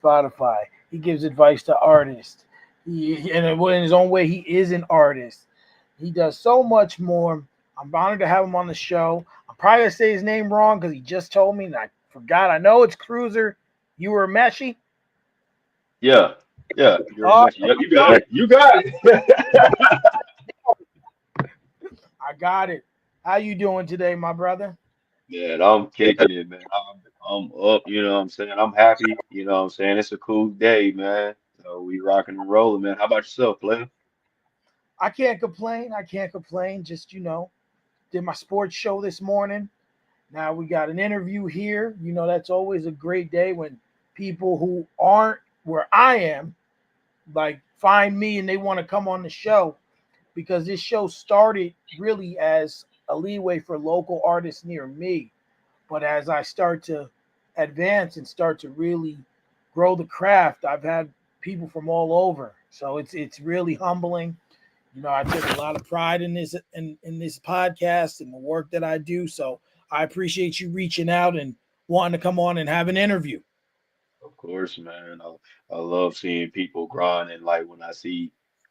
Spotify. He gives advice to artists. And in his own way, he is an artist. He does so much more. I'm honored to have him on the show. I'm probably gonna say his name wrong because he just told me and I forgot. I know it's Cruzer Urameshi. Yeah, yeah, you're a Oh, mess. Yep, you got it. You got it. I got it. How you doing today, my brother? Man, I'm kicking it, man. I'm up, you know what I'm saying? I'm happy, you know what I'm saying? It's a cool day, man. So we rocking and rolling, man. How about yourself, player? I can't complain. I can't complain. Just did my sports show this morning. Now we got an interview here. That's always a great day when people who aren't where I am like find me and they want to come on the show because this show started really as a leeway for local artists near me. But as I start to advance and start to really grow the craft, I've had people from all over. So it's really humbling. I take a lot of pride in this podcast and the work that I do. So I appreciate you reaching out and wanting to come on and have an interview. Of course, man. I love seeing people grind and like when I see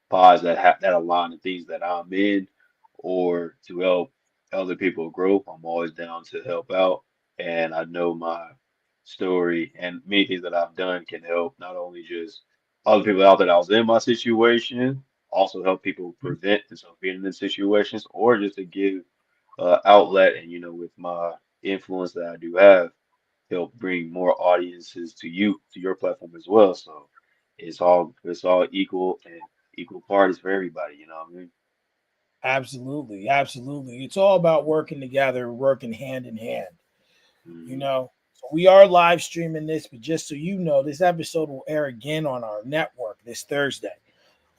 pods that have that align the things that I'm in or to help other people grow, I'm always down to help out. And I know my story and many things that I've done can help not only just other people out there that was in my situation, also help people prevent themselves being in these situations or just to give outlet and with my influence that I do have help bring more audiences to you, to your platform as well. So it's all equal and equal parties for everybody, you know what I mean? Absolutely, absolutely. It's all about working together, working hand in hand. You Mhm. know, so we are live streaming this, but just so you know, this episode will air again on our network this Thursday.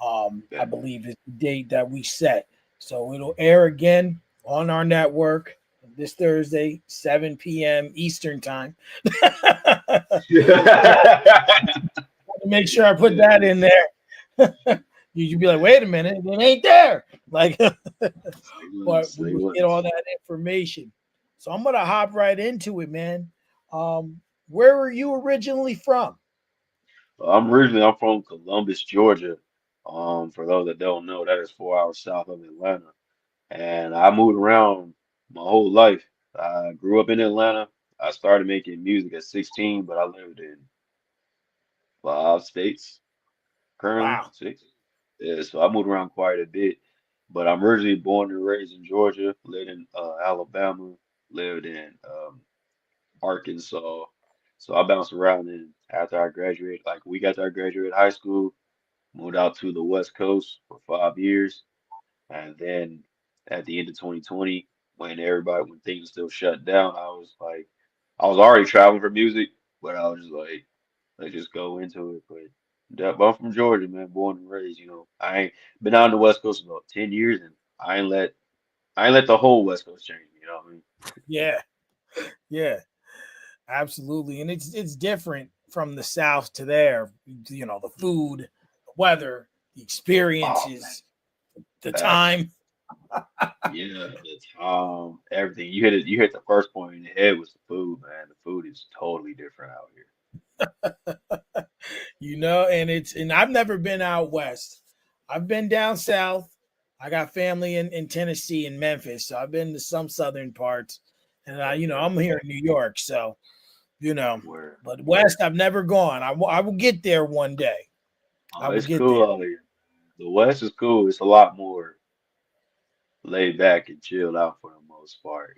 I Yeah. believe is the date that we set. So it'll air again on our network this Thursday, 7 p.m. Eastern time. So to make sure I put that Yeah. in there. You'd be like, wait a minute, it ain't there. Like, Say less, but we say will get all less. that information. So I'm gonna hop right into it, man. Where were you originally from? I'm from Columbus, Georgia. For those that don't know, that is 4 hours south of Atlanta. And I moved around my whole life. I grew up in Atlanta. I started making music at 16, but I lived in 5 states currently, Wow. six. Yeah, so I moved around quite a bit. But I'm originally born and raised in Georgia, lived in Alabama, lived in Arkansas. So I bounced around and after I graduated, like a week after I graduated high school, moved out to the West Coast for 5 years. And then at the end of 2020, when things still shut down, I was already traveling for music, but I was just like, let's just go into it. But I'm from Georgia, man, born and raised. I ain't been out on the West Coast about 10 years, and I ain't let the whole West Coast change me. You know what I mean? Yeah, yeah, absolutely. And it's different from the South to there. The food, the weather, the Oh man, experiences, the facts. time. Yeah, the time, everything. You hit the first point in the head was the food, man. The food is totally different out here. And I've never been out west. I've been down south. I got family in Tennessee and Memphis, so I've been to some southern parts. And Okay, I'm here in New York, so you know. where? But west, I've never gone. I will get there one day. I Oh, will it's get cool there. out here. The West is cool. It's a lot more laid back and chilled out for the most part.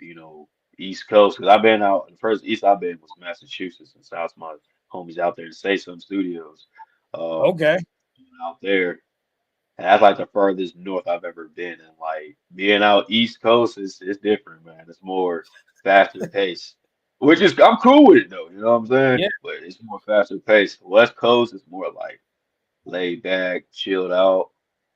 East Coast, because I've been out, the first East I've been was Massachusetts, and South my homies out there to say some studios um Okay. out there. And that's like the furthest north I've ever been. And like being out East Coast is it's different, man. It's more faster pace. Which is I'm cool with it though, you know what I'm saying? Yeah. But it's more faster pace. West Coast is more like laid back, chilled out.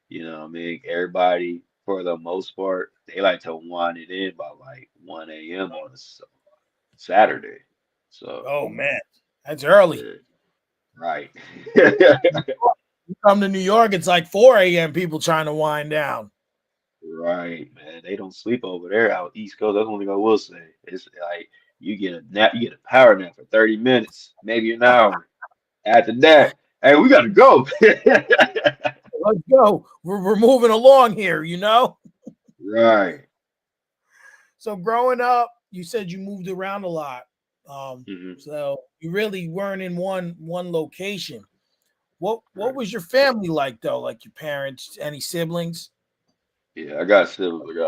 You know what I mean? Everybody, for the most part, they like to wind it in by like 1 a.m. on a Saturday. So, Oh man, that's early. yeah, right. You come to New York, it's like 4 a.m. People trying to wind down. Right, man. They don't sleep over there out East Coast. That's one thing I will say. It's like you get a nap, you get a power nap for 30 minutes, maybe an hour. After that, hey, we gotta go. Let's go. We're moving along here, you know? Right. So growing up, you said you moved around a lot. Um, Hmm. so you really weren't in one location. What Right. was your family like though? Like your parents, any siblings? Yeah, I got siblings.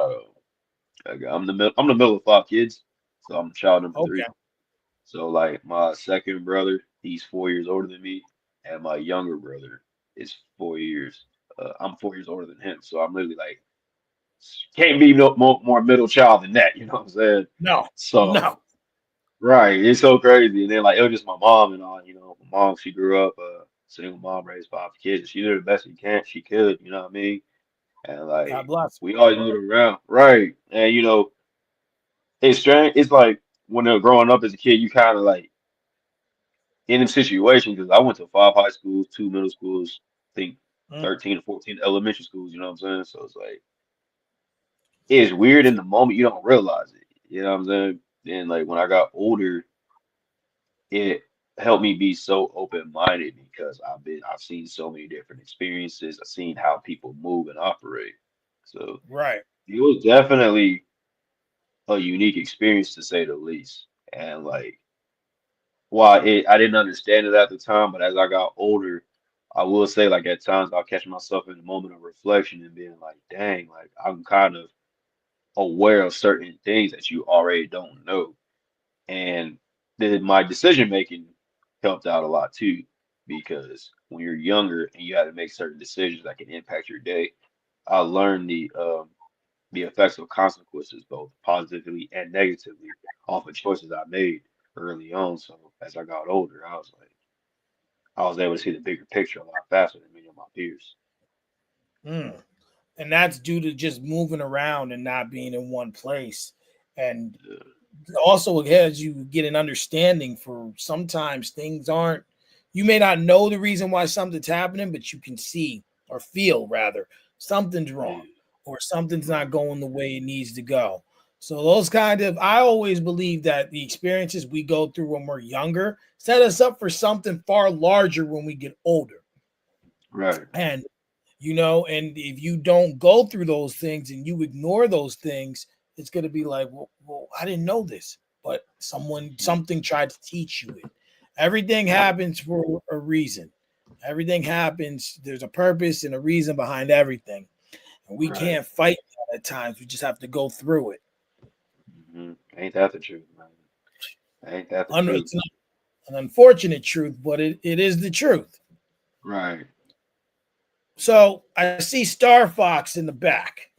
I'm the middle of five kids, so I'm child number Okay, three. So like my second brother, he's 4 years older than me, and my younger brother is 4 years. I'm 4 years older than him, so I'm literally like can't be no more middle child than that. You know what I'm saying? no, So no, right, it's so crazy. And then like it was just my mom and all. You know, my mom she grew up single mom, raised five kids. She did the best she could. You know what I mean? And God like bless. we always moved around, right? And you know, it's strange. It's like when they're growing up as a kid, you kind of like in a situation because I went to five high schools, two middle schools, I think Mm, 13 or 14 elementary schools. You know what I'm saying? So it's like it's weird in so- the moment you don't realize it. You know what I'm saying? And like when I got older, it helped me be so open-minded because I've seen so many different experiences. I've seen how people move and operate. So right. it was definitely a unique experience to say the least. And like while I didn't understand it at the time, but as I got older, I will say like at times I'll catch myself in a moment of reflection and being like, dang, like I'm kind of aware of certain things that you already don't know. And my decision making helped out a lot too, because when you're younger and you have to make certain decisions that can impact your day, I learned the effects of consequences, both positively and negatively, off of choices I made early on. So as I got older, I was able to see the bigger picture a lot faster than many of my peers. Mm. And that's due to just moving around and not being in one place. And Yeah, also it has you get an understanding for sometimes things aren't, you may not know the reason why something's happening, but you can see or feel rather something's wrong yeah, or something's not right, going the way it needs to go. So those kind of, I always believe that the experiences we go through when we're younger set us up for something far larger when we get older. right. And and if you don't go through those things and you ignore those things, it's going to be like, well, I didn't know this, but Mhm. something tried to teach you it. Everything Right, happens for a reason. Everything happens, there's a purpose and a reason behind everything, and we right. can't fight that at times. We just have to go through it. Ain't that the truth, man? Ain't that the truth? It's an unfortunate truth, but it is the truth. Right. So I see Star Fox in the back.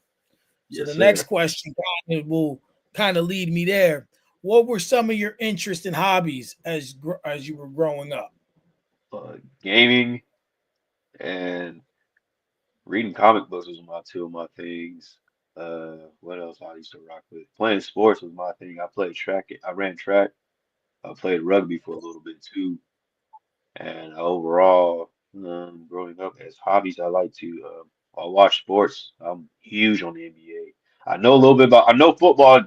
So the Yes, next sir. question will kind of lead me there. What were some of your interests and hobbies as you were growing up? Gaming and reading comic books was my two of my things. What else I used to rock with? Playing sports was my thing. I played track. I ran track. I played rugby for a little bit too. And overall, growing up as hobbies, I watch sports. I'm huge on the NBA. I know a little bit about, I know football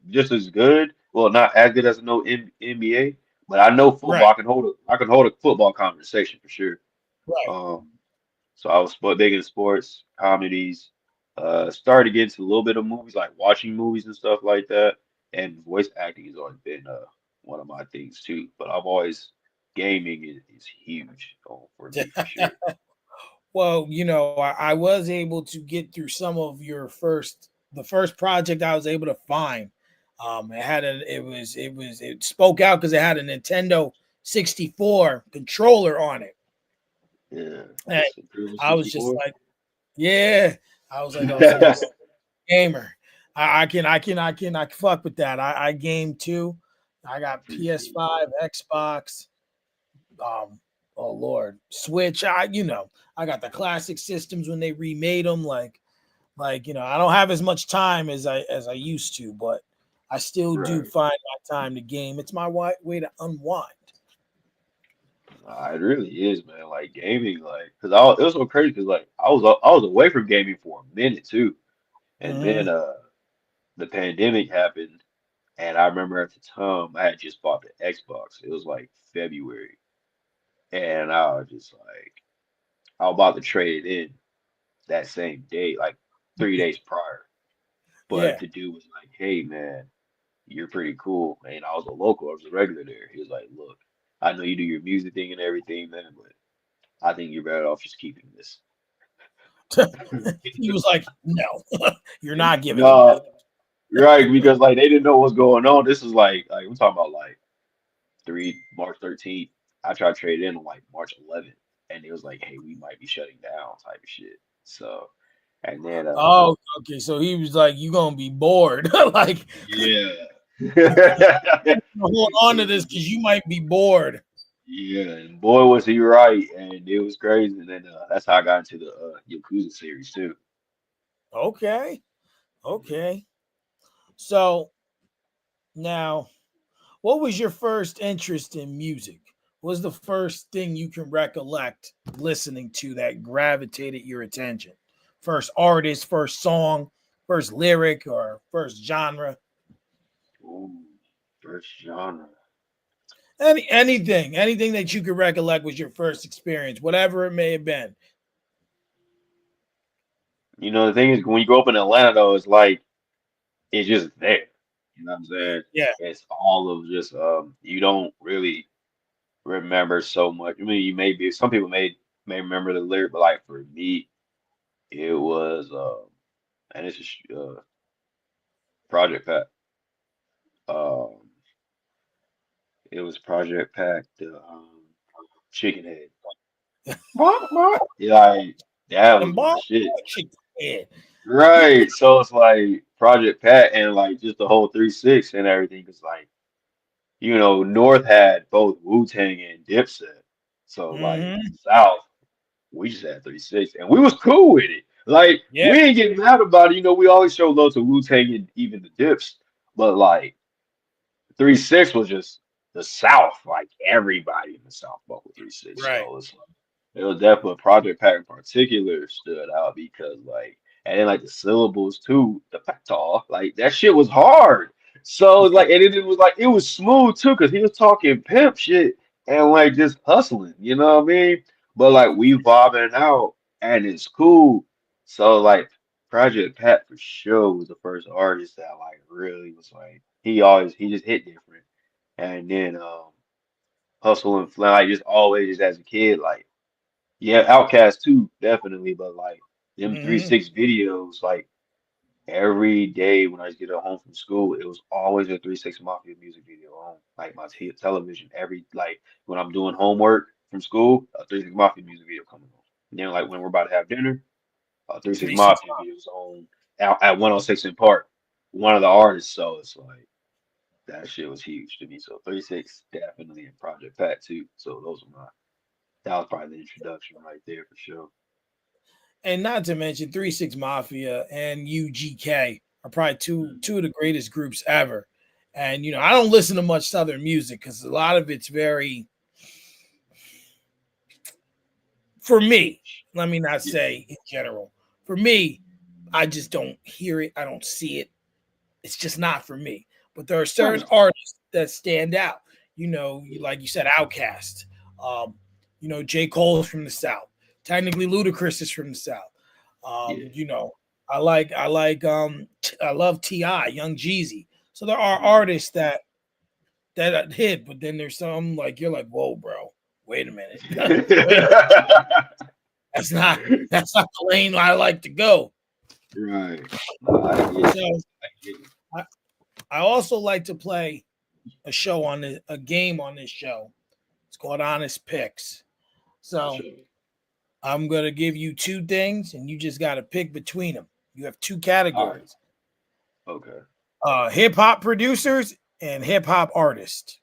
just as good. Well, not as good as I know NBA, but I know football. Right, I can hold a football conversation for sure. right. Um, so I was big in sports, comedies. Started to get into a little bit of movies, like watching movies and stuff like that. And voice acting has always been one of my things too. But I've always gaming is huge for me for sure. Well, I was able to get through some of the first project I was able to find. It spoke out because it had a Nintendo 64 controller on it, Yeah, and the Cruzer I was just 64. like, yeah. I was like, oh, gamer. I can fuck with that. I game too. I got Appreciate PS5, that. Xbox, um, oh Lord, Switch. I got the classic systems when they remade them. I don't have as much time as I used to, but I still do Right. find my time to game. It's my way to unwind. It really is, man. Like gaming, like, it was so crazy because like I was away from gaming for a minute too, and then Hmm. the pandemic happened. And I remember at the time I had just bought the Xbox. It was like February. and I was just like, I was about to trade it in that same day, like 3 days prior. But Yeah. the dude was like, "Hey man, you're pretty cool." And I was a local, I was a regular there. He was like, "Look, I know you do your music thing and everything, man, but I think you're better off just keeping this." He was like, "No, you're not giving it back." No, right, because like they didn't know what's going on. This is like we're talking about like March 13th. I tried to trade in on like March 11th, and it was like, "Hey, we might be shutting down," type of shit. So, and then Oh, okay. So he was like, "You gonna be bored? Like, yeah. hold on to this because you might be bored." Yeah, and boy was he right, and it was crazy. And then that's how I got into the Yakuza series too. Okay, okay. So now, what was your first interest in music? What was the first thing you can recollect listening to that gravitated your attention? First artist, first song, first lyric, or first genre? Ooh, first genre. Anything that you could recollect was your first experience, whatever it may have been. You know, the thing is, when you grow up in Atlanta, though, it's like it's just there. You know what I'm saying? Yeah. It's all of just you don't really remember so much. I mean, you may be some people may remember the lyric, but like for me, it was and it's just Project Pat. Um, it was Project Pat, the Chicken Head. What? Yeah, like that And was my shit. yeah. Right. So it's like Project Pat and like just the whole 3-6 and everything. Cause like, North had both Wu-Tang and Dipset. So like Hmm. South, we just had 3-6 and we was cool with it. Like Yeah. we ain't getting mad about it. We always show love to Wu-Tang and even the Dips. But like 3-6 was just the South. Like everybody in the South fuck with 3-6. Right. So it's like it was definitely Project Pack in particular stood out because like and then like the syllables too, the factor, like that shit was hard. So like and it was like it was smooth too because he was talking pimp shit and like just hustling, you know what I mean? But like we bobbing out and it's cool. So like Project Pat for sure was the first artist that like really was like he just hit different. And then Hustle and Fly, like just always just as a kid, like yeah, Outcast too, definitely, but like them three Hmm. six videos, like every day when I used to get home from school, it was always a 3-6 Mafia music video on like my t television. Every like when I'm doing homework from school, a 3-6 Mafia music video coming on. And then like when we're about to have dinner, a 3-6 Three six. Mafia videos on out at 106 in Park, one of the artists. So it's like that shit was huge to me. So 3-6 definitely in Project Pat too. So those are my that was probably the introduction right there for sure. And not to mention 3 6 Mafia and UGK are probably two of the greatest groups ever. And I don't listen to much Southern music because a lot of it's very, for me, let me not Yeah. say in general. For me, I just don't hear it. I don't see it. It's just not for me. But there are certain Right. artists that stand out. Yeah. Like you said, Outkast. J. Cole's from the South. Technically, Ludacris is from the South. Yeah. Um, you know, I love Ti, Young Jeezy. So there are Mhm. artists that hit, but then there's some like you're like, whoa, bro, wait a minute, wait, that's not the lane I like to go. Right. No, I get it. So I get it. I, I also like to play a game on this show. It's called Honest Picks. For So sure. I'm gonna give you two things, and you just got to pick between them. You have two All right. categories: Okay. hip hop producers and hip hop artists.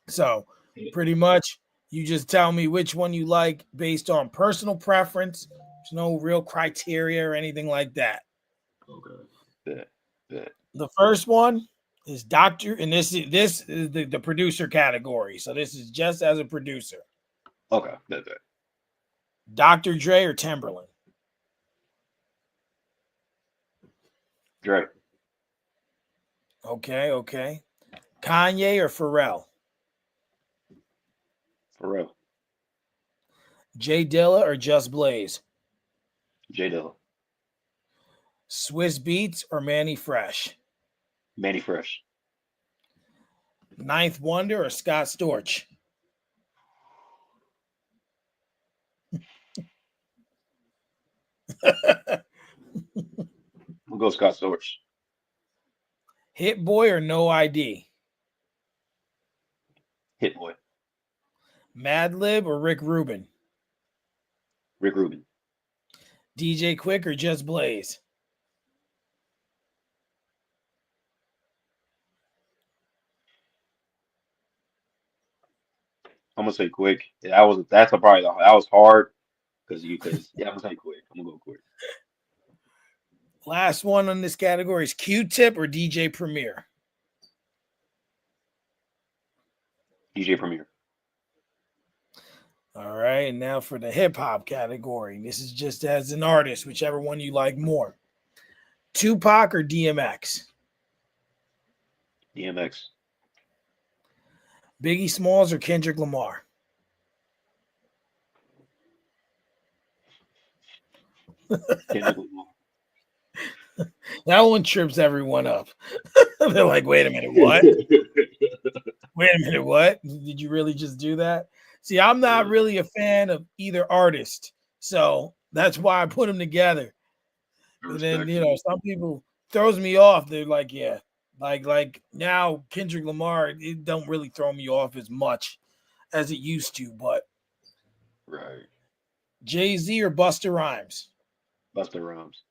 So Yeah. pretty much, you just tell me which one you like based on personal preference. There's no real criteria or anything like that. Okay. Bet. Bet. The first one is Doctor, and this is the producer category. So this is just as a producer. Okay. Bet. Bet. Dr. Dre or Timberland? Drake. Okay, okay. Kanye or Pharrell? For real. Jay Dilla or Just Blaze? J Dilla. Swiss Beats or Manny Fresh? Manny Fresh. Ninth Wonder or Scott Storch? We'll go Scott Storch. Hit Boy or No ID? Hit Boy. Madlib or Rick Rubin? Rick Rubin. DJ Quick or Just Blaze? I'm gonna say quick. That was hard because yeah, I'm gonna say quick. I'm gonna go quick. Last one on this category is Q-Tip or DJ Premier? DJ Premier. All right, and now for the hip hop category. This is just as an artist, whichever one you like more. Tupac or DMX? DMX. Biggie Smalls or Kendrick Lamar? Kendrick Lamar. That one trips everyone up. They're like, wait a minute, what? Wait a minute, what? Did you really just do that? See, I'm not really a fan of either artist. So that's why I put them together. And then, Respect. some people throws me off. They're like, yeah, like now Kendrick Lamar, it don't really throw me off as much as it used to. But Right. Jay-Z or Busta Rhymes? Busta Rhymes.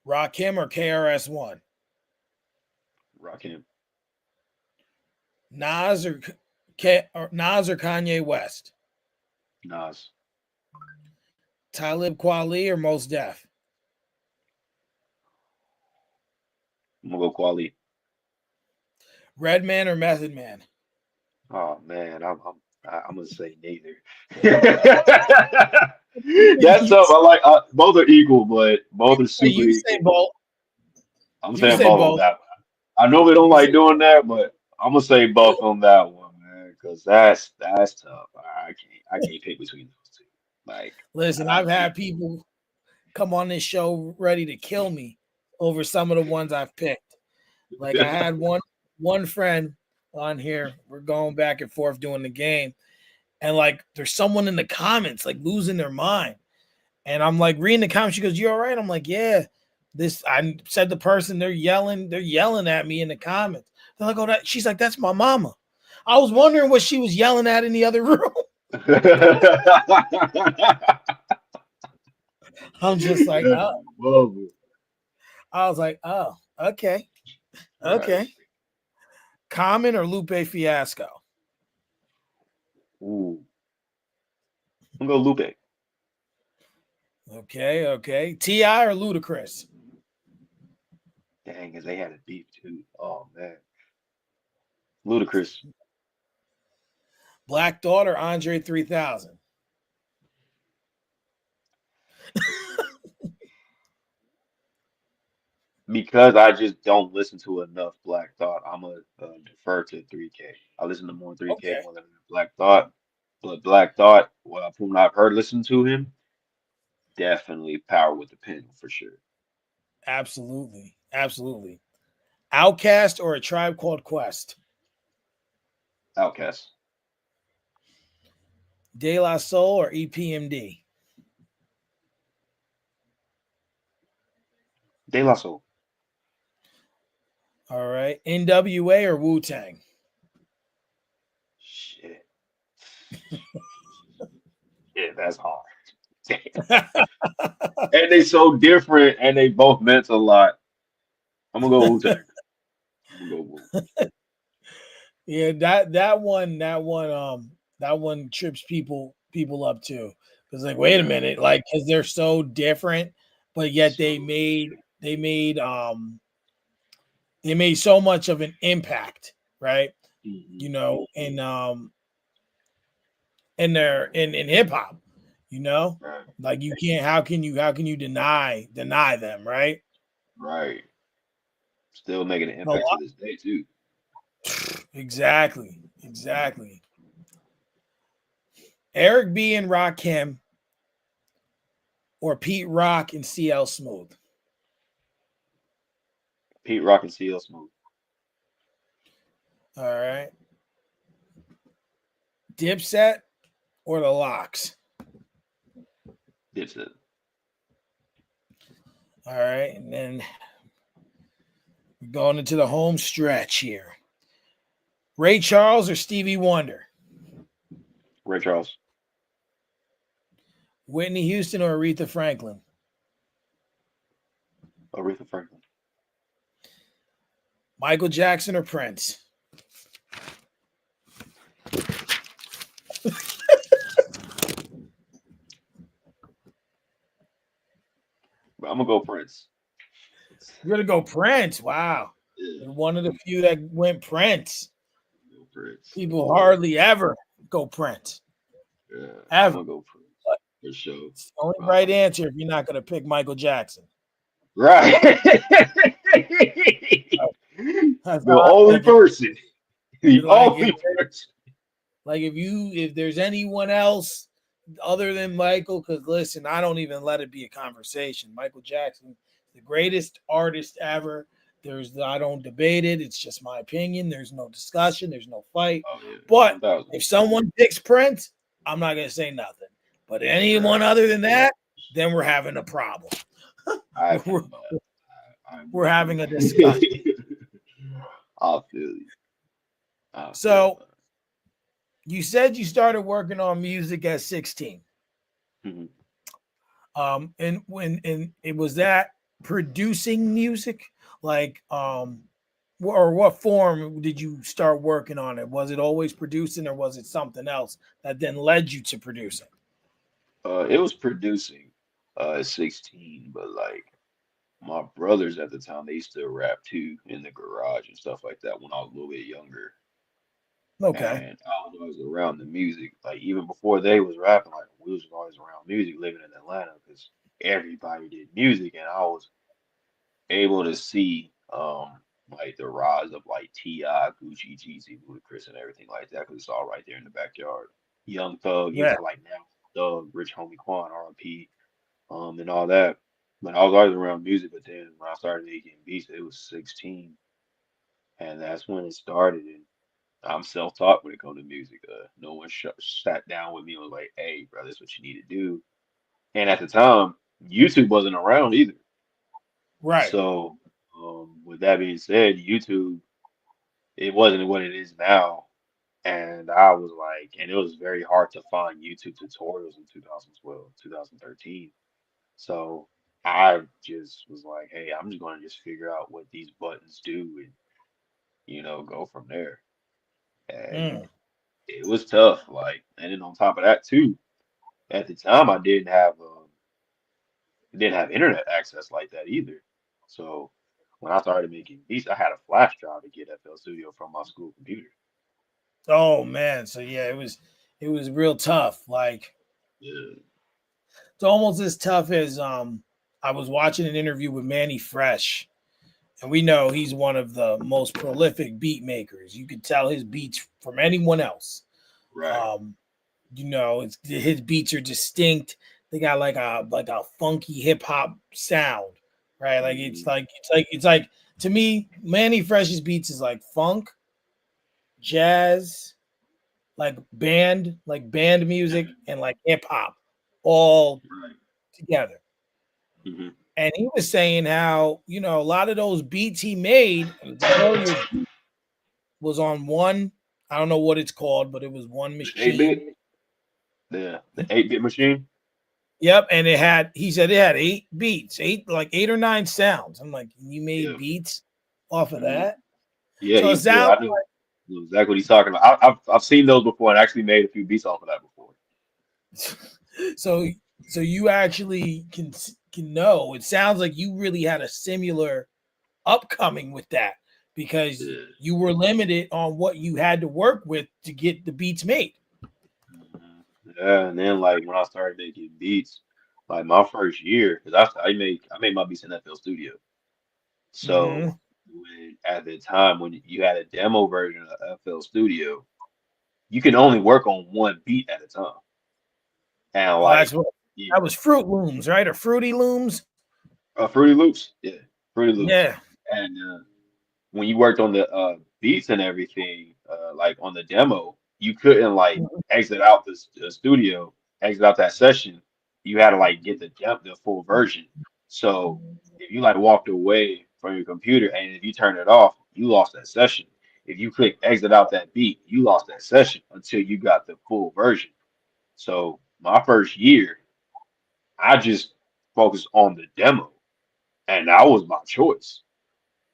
Rakim or KRS-One? Rakim. Nas or Nas or Kanye West? Nas. Talib Kweli or Mos Def? I'm gonna go Quali. Redman or Method Man? Oh man, I'm gonna say neither. That's You, tough. Both are equal, but both are super you say equal. both. I'm You saying say both on both. that one. I know we don't You say like doing that, but I'm gonna say both on that one, man, because that's tough. I can't pick between those two. Like listen, I I've can't. had people come on this show ready to kill me over some of the ones I've picked. Like I had one friend on here. We're going back and forth doing the game, and like there's someone in the comments like losing their mind, and I'm like reading the comments. She goes, "You all right?" I'm like, "Yeah." This I said the person they're yelling at me in the comments. They're like, "Oh, that." She's like, "That's my mama." I was wondering what she was yelling at in the other room. I'm just like, That's oh. horrible. I was like, oh, okay, Right. okay. Common or Lupe Fiasco? Ooh. I'm gonna go Lupe. Okay, okay. Ti or Ludacris? Dang, cause they had a beef too. Oh man. Ludicrous. Black Thought or Andre 3000? Because I just don't listen to enough Black Thought, I'm gonna defer to 3K. I listen to more 3K Okay, more than Black Thought, but Black Thought, well, from what I've heard listen to him, definitely power with the pen for sure. absolutely, absolutely. Outcast or A Tribe Called Quest? Outcast, De La Soul or EPMD? De La Soul, All right. NWA or Wu Tang? shit, yeah, that's hard. And they so different, and they both meant a lot. I'm gonna go Wu-Tang. I'm gonna go Wu. Yeah, that one trips people up too. Because like, wait a Yeah, minute, like because they're so different, but yet so they made so much of an impact, right? mhm, In in hip hop, you know, right, like you can't. How can you deny them, right? right. Still making an A impact to lot, this day too. exactly, exactly. Eric B and Rakim or Pete Rock and CL Smooth? Pete Rock and CL Smooth. All right. Dipset or the Locks? Dipset. All right. And then we're going into the home stretch here. Ray Charles or Stevie Wonder? Ray Charles. Whitney Houston or Aretha Franklin? Aretha Franklin. Michael Jackson or Prince? But I'm gonna go Prince. You're going to go Prince. Wow. Yeah, You're one of the few that went Prince. go Prince. People hardly ever go Prince. Yeah, I'm Ever. gonna go Prince for sure. It's the only right Um, answer if you're not going to pick Michael Jackson. right. That's The how I only think it person. The is. only person. Like if there's anyone else other than Michael, because listen, I don't even let it be a conversation. Michael Jackson, the greatest artist ever. I don't debate it. It's just my opinion. There's no discussion. There's no fight. Oh yeah, But 1,000. if someone picks Prince, I'm not gonna say nothing. But anyone Right. other than that, then we're having a problem. I we're, feel that. I we're agree having a with discussion. you. I feel you. I feel So you said you started working on music at 16. that. Mhm. And it was that producing music, like or what form did you start working on it? Was it always producing, or was it something else that then led you to producing? It was producing at 16, but like my brothers at the time, they used to rap too in the garage and stuff like that when I was a little bit younger. Okay. And I was always around the music. Like even before they was rapping, like we was always around music living in Atlanta because everybody did music and I was able to see like the rise of like T.I., Gucci, Jeezy, Ludacris and everything like that because it's all right there in the backyard. Young Thug, even Yeah. to like now Thug, Rich Homie Quan, R.I.P. And all that. But I was always around music, but then when I started making beats, it was 16 and that's when it started. And I'm self-taught when it comes to music. No one sat down with me and was like, "Hey, bro, this is what you need to do." And at the time, YouTube wasn't around either. Right. So, with that being said, YouTube it wasn't what it is now. And I was like, and it was very hard to find YouTube tutorials in 2012, 2013. So I just was like, "Hey, I'm just going to just figure out what these buttons do and go from there." And Mm. it was tough. Like, and then on top of that too, at the time I didn't have internet access like that either. So when I started making beats, I had a flash drive to get FL Studio from my school computer. Oh man. So yeah, it was real tough. Like Yeah, it's almost as tough as I was watching an interview with Manny Fresh, and we know he's one of the most prolific beat makers. You could tell his beats from anyone else. right. Um, his beats are distinct. They got like a funky hip hop sound, right? Like it's Hmm. like it's like it's like to me, Manny Fresh's beats is like funk, jazz, like band music, and like hip hop, all Right. together. Hmm. And he was saying how a lot of those beats he made, the majority of was on one. I don't know what it's called, but it was one The 8-bit, machine. the 8-bit machine. Yep, and he said it had 8 beats, eight or nine sounds. I'm like, you made Yeah. beats off of Hmm. that? Yeah, So it yeah, sounds I knew exactly what he's talking about. I've seen those before and actually made a few beats off of that before. so so you actually can know. It sounds like you really had a similar upcoming with that because Yeah. you were limited on what you had to work with to get the beats made. Mhm. Yeah, and then like when I started making beats, like my first year, because I made my beats in FL Studio. So Hmm. when at the time when you had a demo version of FL Studio, you can only work on one beat at a time. and Oh, that's like what yeah, that was Fruit Looms, right? Or Fruity Looms? Fruity Loops, yeah, Fruity Loops, Yeah. and when you worked on the beats and everything, like on the demo, you couldn't like Mhm. exit out the studio, exit out that session. You had to like get the full version. So if you like walked away from your computer and if you turned it off, you lost that session. If you click exit out that beat, you lost that session until you got the full version. So my first year, I just focused on the demo, and that was my choice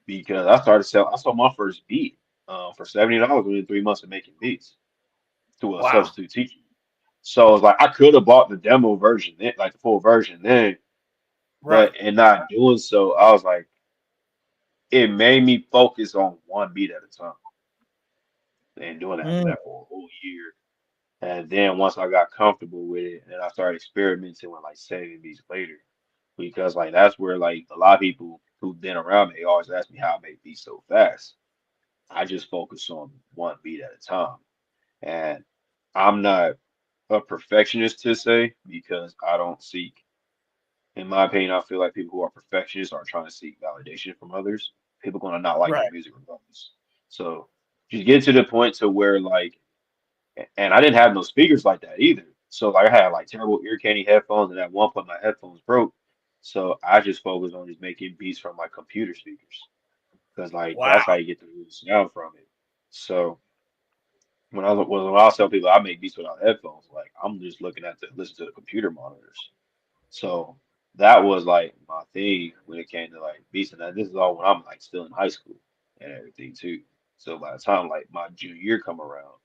because I sold my first beat for $70 within 3 months of making beats to a Wow. substitute teacher. So it's like I could have bought the demo version then, like the full version then, Right. but in not doing so, I was like, it made me focus on one beat at a time and doing Mm, that for a whole year. And then once I got comfortable with it, and I started experimenting with like saving beats later, because like that's where like a lot of people who've been around me they always ask me how I make beats so fast. I just focus on one beat at a time. And I'm not a perfectionist to say because I don't seek, in my opinion, I feel like people who are perfectionists are trying to seek validation from others. People gonna not like your right. music regardless. So just get to the point to where like, and I didn't have no speakers like that either. So like I had like terrible ear candy headphones, and at one point my headphones broke. So I just focused on just making beats from my computer speakers because like Wow. that's how you get the real sound from it. So when I tell people I make beats without headphones, like I'm just looking at the listen to the computer monitors. So that was like my thing when it came to like beats, and this is all when I'm like still in high school and everything too. So by the time like my junior year come around,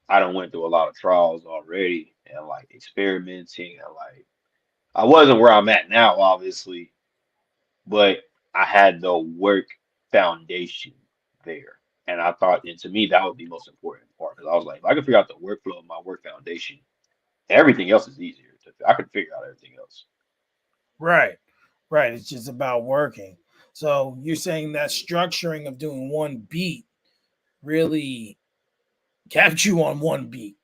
I done went through a lot of trials already and like experimenting and like I wasn't where I'm at now, obviously, but I had the work foundation there. And I thought, and to me, that was the most important part because I was like, if I can figure out the workflow of my work foundation, everything else is easier. I could figure out everything else. Right. Right. It's just about working. So you're saying that structuring of doing one beat really kept you on one beat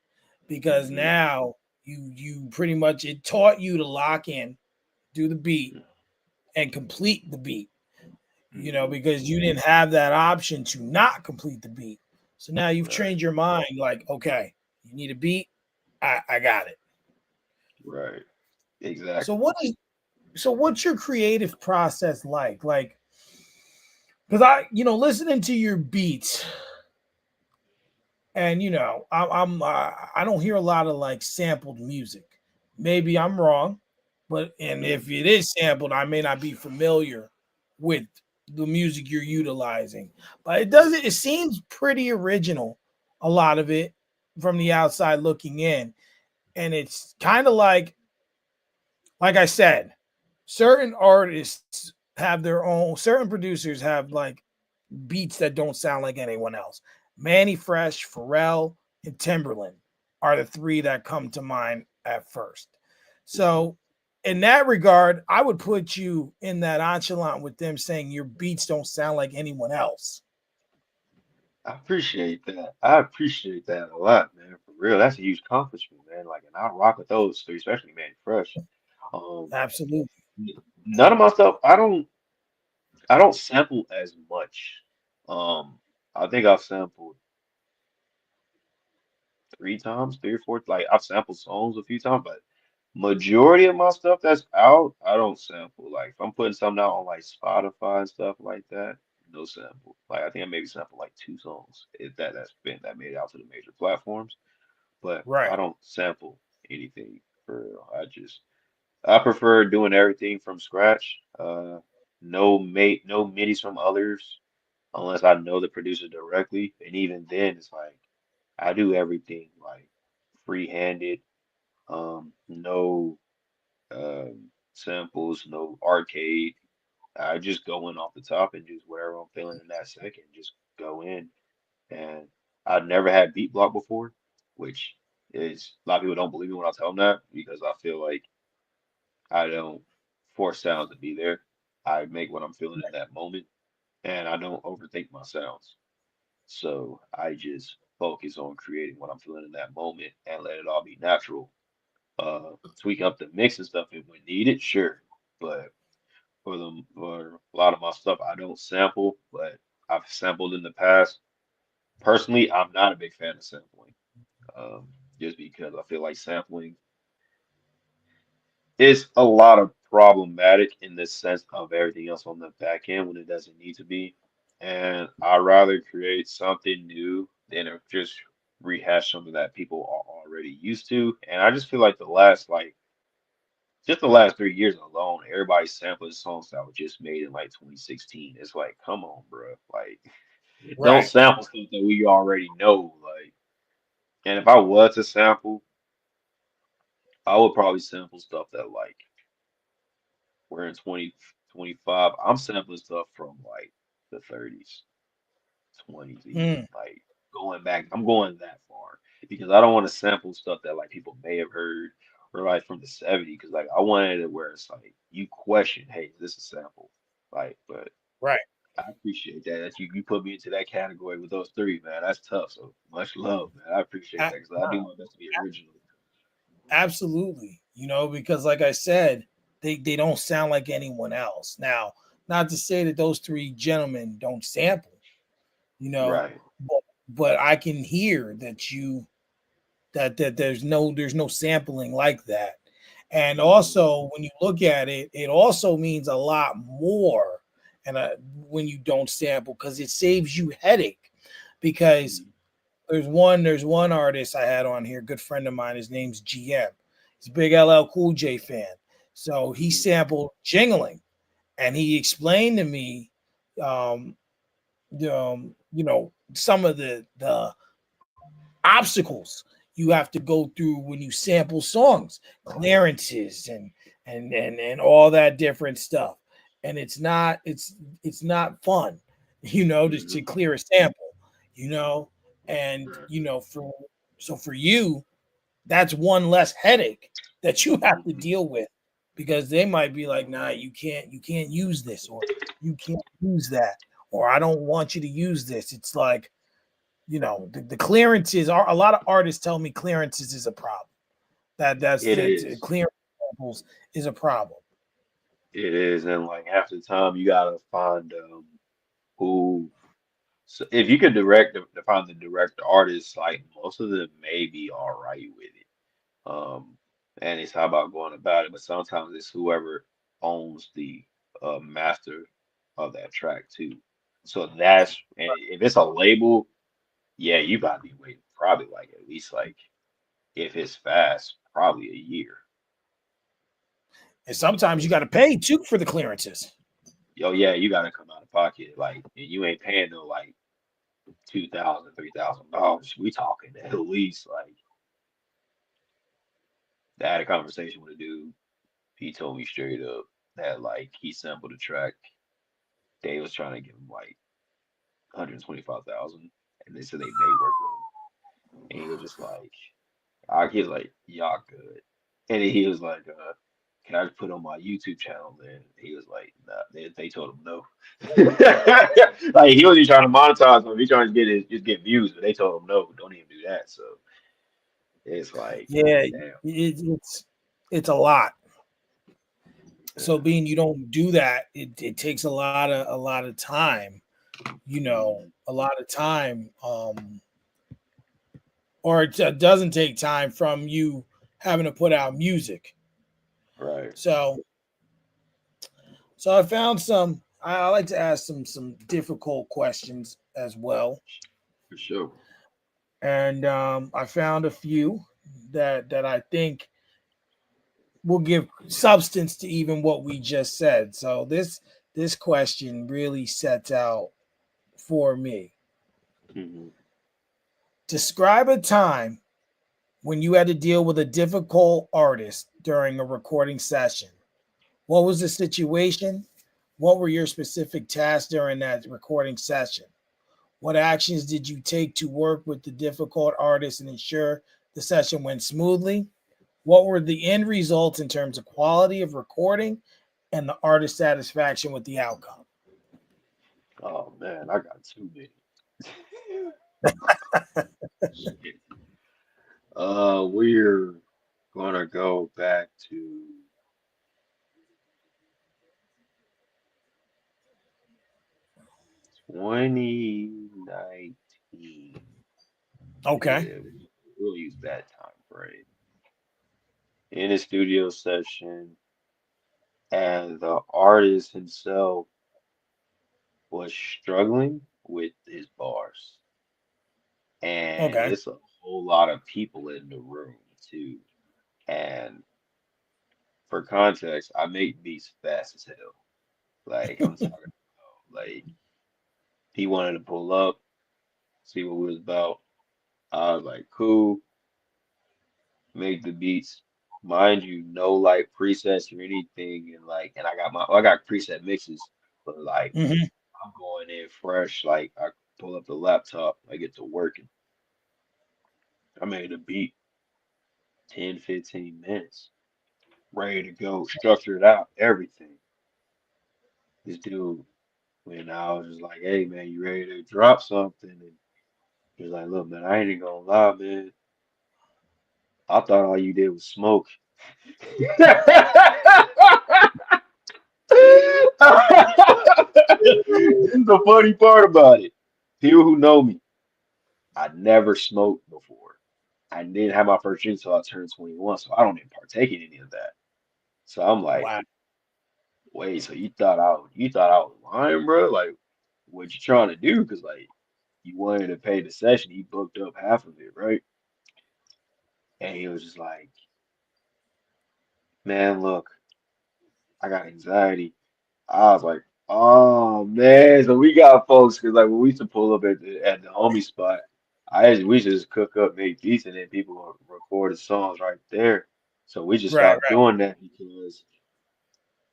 because Hmm. now you pretty much it taught you to lock in, do the beat, and complete the beat. Hmm. Because you didn't have that option to not complete the beat. So now you've Right, trained your mind like, okay, you need a beat, I got it. right, So exactly. what's your creative process like? Like, because listening to your beats, and I don't hear a lot of like sampled music. Maybe I'm wrong, but and Hmm. if it is sampled, I may not be familiar with the music you're utilizing. But it seems pretty original, a lot of it from the outside looking in. And it's kind of like I said, certain artists have their own, certain producers have like beats that don't sound like anyone else. Manny Fresh, Pharrell, and Timberland are the three that come to mind at first. Hmm. So, in that regard, I would put you in that echelon with them saying your beats don't sound like anyone else. I appreciate that. I appreciate that a lot, man. For real, that's a huge accomplishment, man. Like, and I rock with those three, especially Manny Fresh. Um, Absolutely. none of my stuff, I don't sample as much. Um, I think I've sampled 3 times, 3 or 4. Like I've sampled songs a few times, but majority of my stuff that's out, I don't sample. Like if I'm putting something out on like Spotify and stuff like that, no sample. Like I think I maybe sampled like 2 songs if that made it out to the major platforms. But I Right. don't sample anything for real. I prefer doing everything from scratch. No midis from others unless I know the producer directly. And even then, it's like I do everything like free-handed. No samples, no arcade. I just go in off the top and just whatever I'm feeling in that second, just go in. And I've never had beat block before, which is a lot of people don't believe me when I tell them that because I feel like I don't force sounds to be there. I make what I'm feeling in that moment, and I don't overthink my sounds. So I just focus on creating what I'm feeling in that moment and let it all be natural. tweak up the mix and stuff if we need it, sure. But for a lot of my stuff, I don't sample, but I've sampled in the past. Personally, I'm not a big fan of sampling, just because I feel like sampling is a lot of problematic in the sense of everything else on the back end when it doesn't need to be. And I'd rather create something new than just rehash something that people are already used to. And I just feel like just the last 3 years alone, everybody's sampling songs that were just made in like 2016. It's like, come on, bro. Like, don't Right. sample stuff that we already know. Like, and if I was to sample, I would probably sample stuff that like we're in 2025. I'm sampling stuff from like the 30s, 20s, even Mm, like going back. I'm going that far because I don't want to sample stuff that like people may have heard or like from the 70s. Because like I wanted it where it's like you question, hey, is this a sample? Like, but right. I appreciate that you put me into that category with those three, man. That's tough. So much love, man. I appreciate that because I do Nah, my best to be original. absolutely. Because like I said, they don't sound like anyone else. Now, not to say that those three gentlemen don't sample, you know, Right. but I can hear that there's no sampling like that. And Hmm. also when you look at it, it also means a lot more and when you don't sample because it saves you headache because Hmm. there's one artist I had on here, good friend of mine. His name's GM. He's a big LL Cool J fan. So he Hmm. sampled Jingling, and he explained to me, um, some of the obstacles you have to go through when you sample songs, clearances, and all that different stuff. And it's not fun, just to Hmm. clear a sample, you know, and Right. for you, that's one less headache that you have to Hmm. deal with because they might be like, nah, you can't use this or you can't use that or I don't want you to use this. It's like, the clearances are a lot of artists tell me clearances is a problem. It is. Clearance samples is a problem. It is, and like half the time you gotta find who. So if you could find the direct artist, like most of them may be all right with it. Um, and it's how about going about it. But sometimes it's whoever owns the master of that track too. So that's and if it's a label, yeah, you gotta be waiting probably like at least like if it's fast, probably a year. And sometimes you Because got to pay too for the clearances. yo, yeah, you gotta come out of pocket. Like and you ain't paying no like 2,000, $3,000. We talking at least like I had a conversation with a dude. He told me straight up that like he sampled a track. They was trying to give him like 125,000, and they said they may work with him. And he was just like, he was like, y'all good. And then he was like, can I just put it on my YouTube channel? Then he was like, nah. They told him no. Like he wasn't trying to monetize him. He trying to just get views, but they told him no. Don't even do that. So it's like, Yeah, damn. it's a lot. So Yeah. being you don't do that, it takes a lot of time. Mhm. A lot of time. Or it doesn't take time from you having to put out music. Right. So I found some. I like to ask some difficult questions as well, For sure. and I found a few that I think will give substance to even what we just said. So this question really sets out for me. Hmm. Describe a time when you had to deal with a difficult artist during a recording session. What was the situation? What were your specific tasks during that recording session? What actions did you take to work with the difficult artist and ensure the session went smoothly? What were the end results in terms of quality of recording and the artist satisfaction with the outcome? Oh man, I got too many. Shit. We're Gonna go back to 2019. Okay. Yeah, we'll use that time frame. In a studio session, and the artist himself was struggling with his bars. And Okay. it's a whole lot of people in the room too. And for context, I make beats fast as hell. Like I'm talking about, like he wanted to pull up, see what we was about. I was like, cool, make the beats. Mind you, no like presets or anything, and I got I got preset mixes, but like Hmm. I'm going in fresh. Like I pull up the laptop, I get to working. I made a beat 10, 15 minutes, ready to go, structured out, everything. This dude, when I was just like, hey man, you ready to drop something? And he was like, look, man, I ain't even gonna lie, man. I thought all you did was smoke. This is the funny part about it. People who know me, I never smoked before. I didn't have my first drink until I turned 21, so I don't even partake in any of that. So I'm like, Wow. wait, so you thought I was lying, bro? Like, what you trying to do? Because like you wanted to pay the session, he booked up half of it, right? And he was just like, man, look, I got anxiety. I was like, oh man, so we got folks because like when we used to pull up at the homie spot, we used to just cook up, make beats, and then people would record the songs right there. So we just Right. stopped doing that because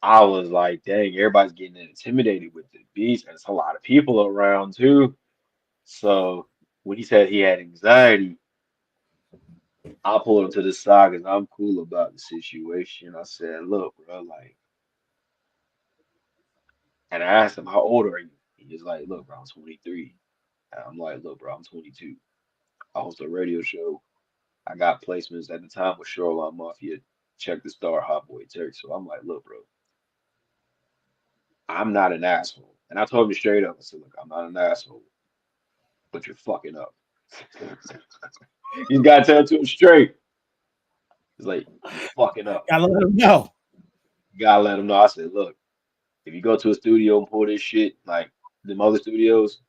I was like, dang, everybody's getting intimidated with the beats, and there's a lot of people around too. So when he said he had anxiety, I pulled him to the side because I'm cool about the situation. I said, look, bro, like, and I asked him, how old are you? He was like, look, bro, I'm 23. And I'm like, look, bro, I'm 22. I host a radio show. I got placements at the time with Shoreline Mafia, Check the Star, Hot Boy Turk. So I'm like, look, bro, I'm not an asshole. And I told him straight up, I said, look, I'm not an asshole, but you're fucking up. You gotta tell it to him straight. It's like, you're fucking up. Gotta let them know. You gotta let him know. I said, look, if you go to a studio and pull this shit, like them other studios,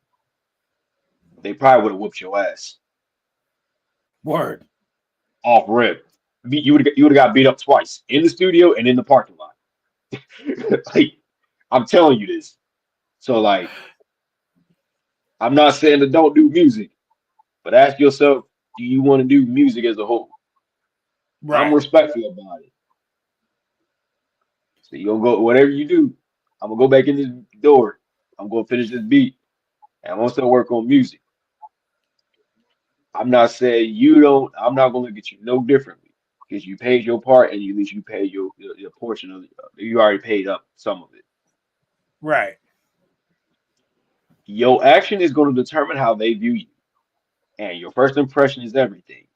they probably would have whooped your ass Word. off rip. You would have got beat up twice in the studio and in the parking lot. Like I'm telling you this. So like I'm not saying that don't do music, but ask yourself, do you want to do music as a whole? I'm Right. respectful about it. So you gonna go whatever you do. I'm gonna go back in this door. I'm gonna finish this beat, and I'm gonna still work on music. I'm not saying you don't. I'm not gonna look at you no differently because you paid your part and at least you paid your portion of it. You already paid up some of it. Right. Your action is going to determine how they view you, and your first impression is everything.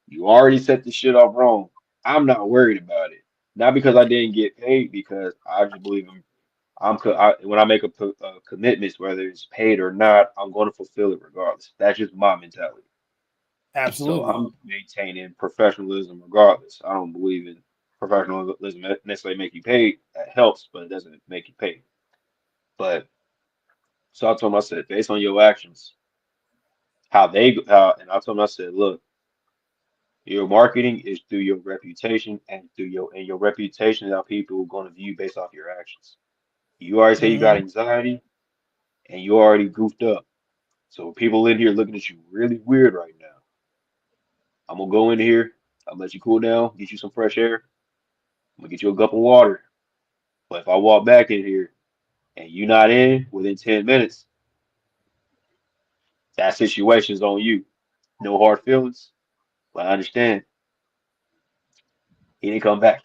You already set the shit up wrong. I'm not worried about it. Not because I didn't get paid, because I just believe when I make a commitment, whether it's paid or not, I'm going to fulfill it regardless. That's just my mentality. So Absolutely. I'm maintaining professionalism regardless. I don't believe in professionalism necessarily make you paid. That helps, but it doesn't make you paid. But so I told him, I said, based on your actions, and I told him, I said, look, your marketing is through your reputation and your reputation is how people are going to view you based off your actions. You already say you got Hmm. anxiety and you already goofed up. So people in here looking at you really weird right now. I'm gonna go in here, I'll let you cool down, get you some fresh air, I'm gonna get you a cup of water. But if I walk back in here and you're not in within 10 minutes, that situation's on you. No hard feelings, but I understand. He didn't come back.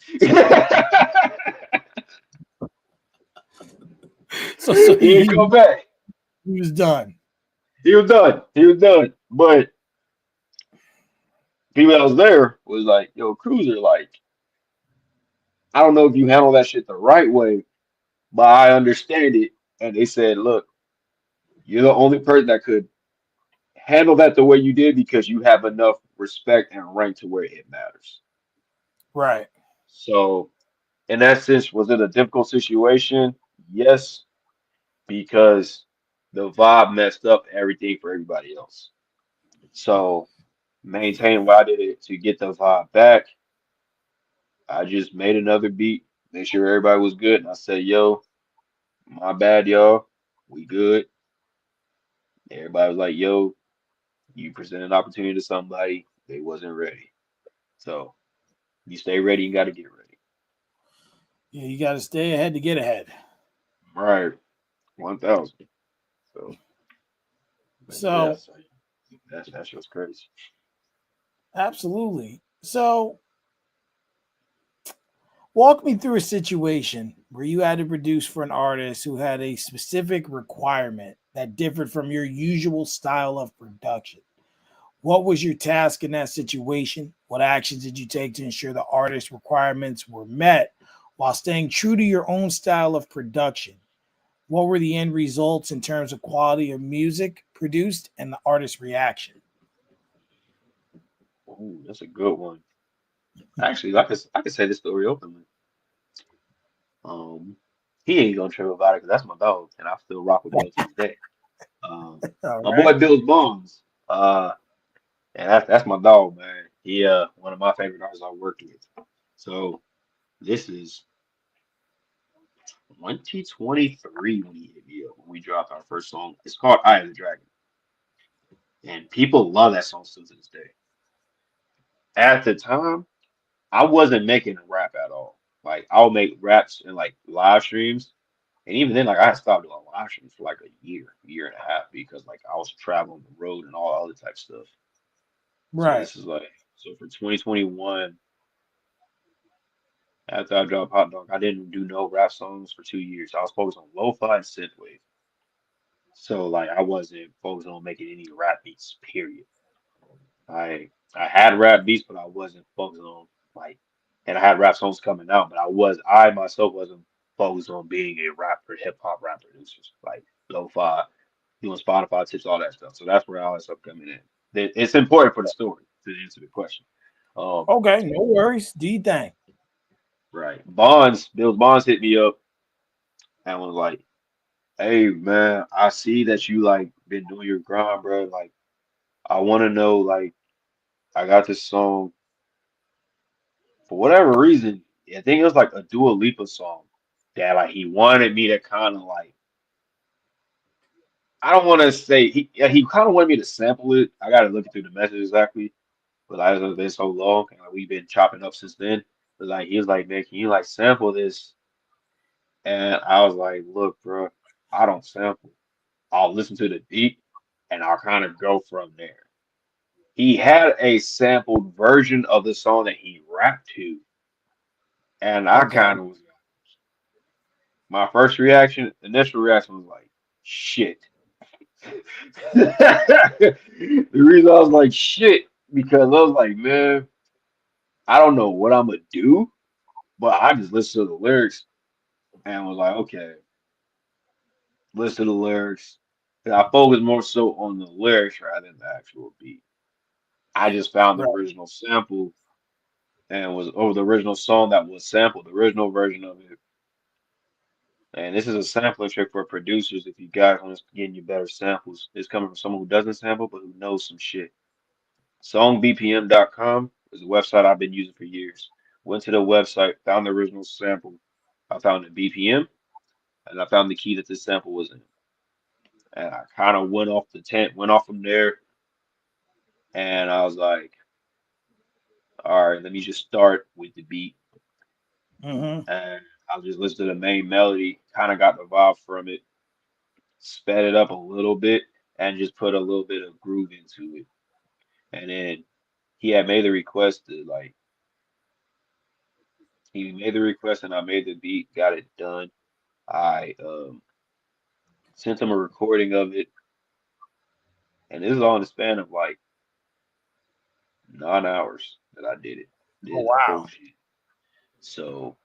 So He didn't come back. he was done. He was done. He was done. But People that was there was like, yo, Cruiser, like, I don't know if you handle that shit the right way, but I understand it. And they said, look, you're the only person that could handle that the way you did because you have enough respect and rank to where it matters. Right. So, in that sense, was it a difficult situation? Yes, because the vibe messed up everything for everybody else. So, maintaining what I did it to get the vibe back, I just made another beat, make sure everybody was good, and I said, "Yo, my bad, y'all, we good." Everybody was like, "Yo, you present an opportunity to somebody, they wasn't ready. So you stay ready, you got to get ready." Yeah, you got to stay ahead to get ahead. Right, 1,000. So, but So, yes, that's just crazy. absolutely. So, walk me through a situation where you had to produce for an artist who had a specific requirement that differed from your usual style of production. What was your task in that situation? What actions did you take to ensure the artist's requirements were met while staying true to your own style of production? What were the end results in terms of quality of music produced and the artist's reaction? Ooh, that's a good one. Actually, I could say this story openly. Um, he ain't gonna trip about it because that's my dog, and I still rock with Bill to this day. Um, All my boy right. Bill's Bones. And that's my dog, man. He one of my favorite artists I worked with. So this is 2023 when he hit me up when we dropped our first song. It's called "Eye of the Dragon," and people love that song still to this day. At the time, I wasn't making rap at all. Like I'll make raps in like live streams, and even then, like I had stopped doing live streams for like a year and a half because like I was traveling the road and all other type stuff. So Right. this is like so for 2021. After I dropped Hot Dog, I didn't do no rap songs for 2 years. I was focused on lo-fi and synthwave. So like I wasn't focused on making any rap beats, period. I had rap beats, but I wasn't focused on like, and I had rap songs coming out, but I myself wasn't focused on being a rapper, hip hop rap producer, like lo-fi, doing Spotify tips, all that stuff. So that's where all that stuff coming in. It's important for the story to answer the question. Um, Okay. No worries. Do you think? right. Bill Bonds hit me up and was like, "Hey man, I see that you like been doing your grind, bro. Like, I want to know, like, I got this song for whatever reason. I think it was like a Dua Lipa song that like he wanted me to kind of like. I don't want to say he kind of wanted me to sample it. I got to look through the message exactly, but like, it's been so long and like, we've been chopping up since then. But like he was like, man, can you like sample this? And I was like, look, bro, I don't sample. I'll listen to the beat and I'll kind of go from there. He had a sampled version of the song that he rapped to, and I Okay. kind of was my first reaction, initial reaction was like, shit. The reason I was like shit because I was like, man, I don't know what I'm gonna do, but I just listened to the lyrics and was like, okay, listen to the lyrics. And I focused more so on the lyrics rather than the actual beat. I just found the Right. original sample and was over the original song that was sampled, the original version of it. And this is a sampling trick for producers if you guys want to get you better samples. It's coming from someone who doesn't sample but who knows some shit. Songbpm.com is a website I've been using for years. Went to the website, found the original sample. I found the BPM, and I found the key that this sample was in. And I kind of went off the tent, went off from there, and I was like, all right, let me just start with the beat. Mm-hmm. And I just listened to the main melody, kind of got the vibe from it, sped it up a little bit, and just put a little bit of groove into it. And then he had made the request to like he made the request and I made the beat, got it done. I sent him a recording of it, and this is all in the span of like 9 hours that I did it. Oh Did the whole wow. shit. So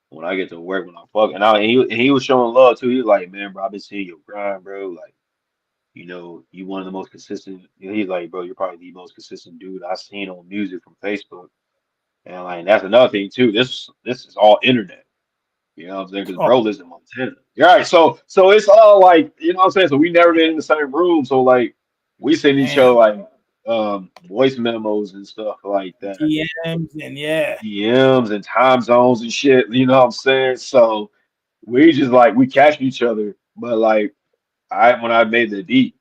when I get to work, when I fuck, and he was showing love too. He was like, man, bro, I've been seeing your grind, bro. Like, you one of the most consistent. He's like, bro, you're probably the most consistent dude I've seen on music from Facebook. And like, that's another thing too. This is all internet. You know what I'm saying? Because Oh bro lives in Montana. Yeah, right. So it's all like, you know what I'm saying? So we never been in the same room. So like we send each other damn. like voice memos and stuff like that. DMs and yeah. DMs and time zones and shit. You know what I'm saying? So we just like we catch each other. But like when I made the beat,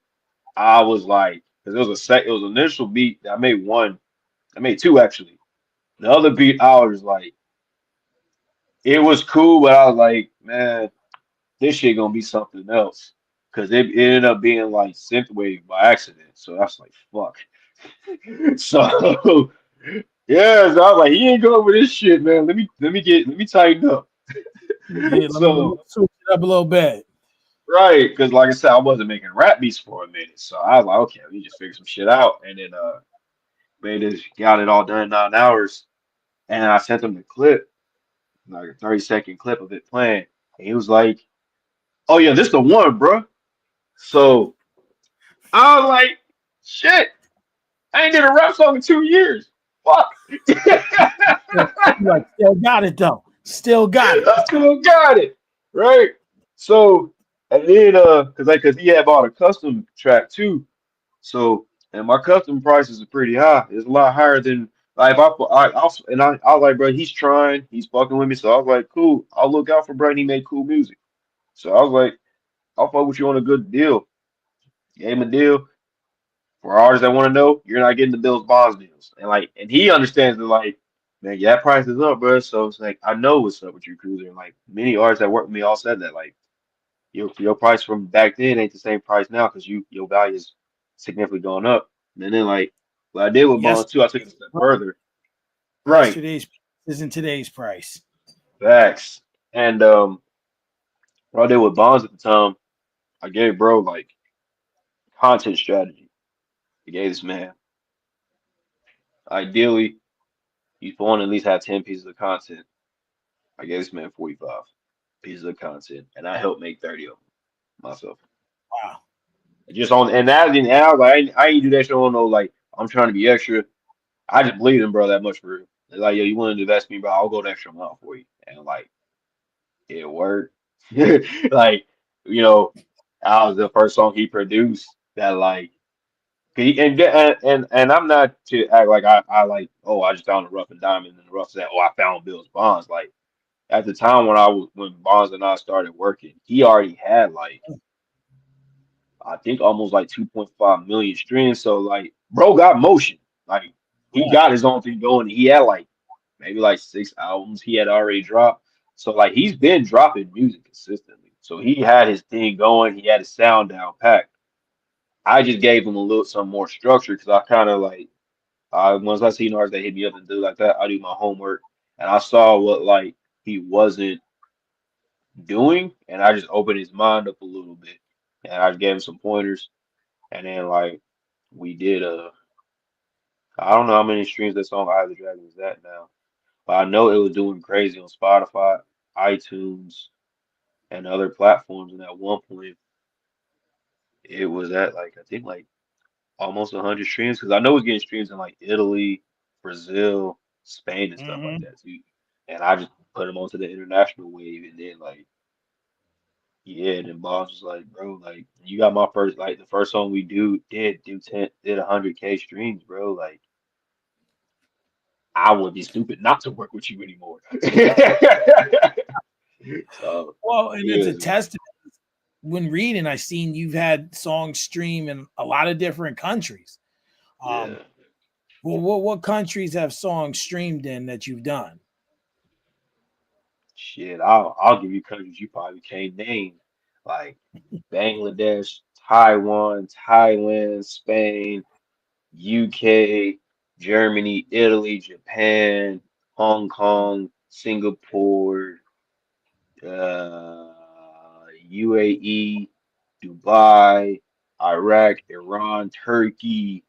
I was like, because it was an initial beat. I made one. I made two actually. The other beat, I was like, it was cool, but I was like, man, this shit gonna be something else. Cause it ended up being like synthwave by accident. So that's like fuck. So yeah, so I was like, he ain't going with this shit, man. Let me tighten up. Yeah, let me So switch it up a little bit. right, because like I said, I wasn't making rap beats for a minute. So I was like, okay, let me just figure some shit out. And then made this, got it all done in 9 hours. And I sent him the clip, like a 30-second clip of it playing. And he was like, oh yeah, this the one, bro. So I was like, shit, I ain't did a rap song in 2 years. Fuck. Yeah, you like still got it though. Still got it. I still got it. Right. So and then cause he had bought a custom track too. So and my custom prices are pretty high. It's a lot higher than like if I was like, bro, he's trying, he's fucking with me. So I was like, cool, I'll look out for Brad. He made cool music. So I was like, I'll fuck with you on a good deal. Gave him a deal. For artists that want to know, you're not getting the Bills Bonds deals. And like and he understands that like, man, yeah, that price is up, bro. So it's like I know what's up with you, Cruzer. And like many artists that work with me all said that like your price from back then ain't the same price now because your value is significantly going up. And then like what I did with Yes, Bonds too, I took it a step further. Right. yesterday's isn't today's price. Facts. And what I did with Bonds at the time, I gave bro like content strategy. I gave this man ideally you want to at least have 10 pieces of content. I gave this man 45 pieces of content, and I helped make 30 of them myself. Wow. Just on and that and I was like, I ain't do that shit on no like I'm trying to be extra. I just believe in bro that much for real. They're like, yo, you want to invest me, bro? I'll go the extra mile for you, and like it worked. Like I was the first song he produced that like. And I'm not to act like I like I just found a rough and diamond and the rough said I found Bill's Bonds like at the time when Bonds and I started working, he already had like I think almost like 2.5 million streams. So like bro got motion. Like he Right. got his own thing going. He had like maybe like 6 albums he had already dropped. So like he's been dropping music consistently. So he had his thing going. He had his sound down packed. I just gave him a little some more structure because I kind of like once I seen artists that hit me up and do like that, I do my homework and I saw what like he wasn't doing, and I just opened his mind up a little bit, and I just gave him some pointers, and then like we did I don't know how many streams that song Eye of the Dragon is at now, but I know it was doing crazy on Spotify, iTunes, and other platforms, and at one point it was at like I think like almost 100 streams because I know it's getting streams in like Italy, Brazil, Spain, and stuff like Mm-hmm. that too, and I just put him onto the international wave, and then like. Yeah, and then Boss was like, bro, like you got my first like the first song we do 100K streams, bro. Like I would be stupid not to work with you anymore. So Well, and it's yeah, a testament. When reading, I seen you've had songs stream in a lot of different countries. Um, yeah. well, what countries have songs streamed in that you've done? Shit, I'll give you countries you probably can't name, like Bangladesh, Taiwan, Thailand, Spain, UK, Germany, Italy, Japan, Hong Kong, Singapore, UAE, Dubai, Iraq, Iran, Turkey.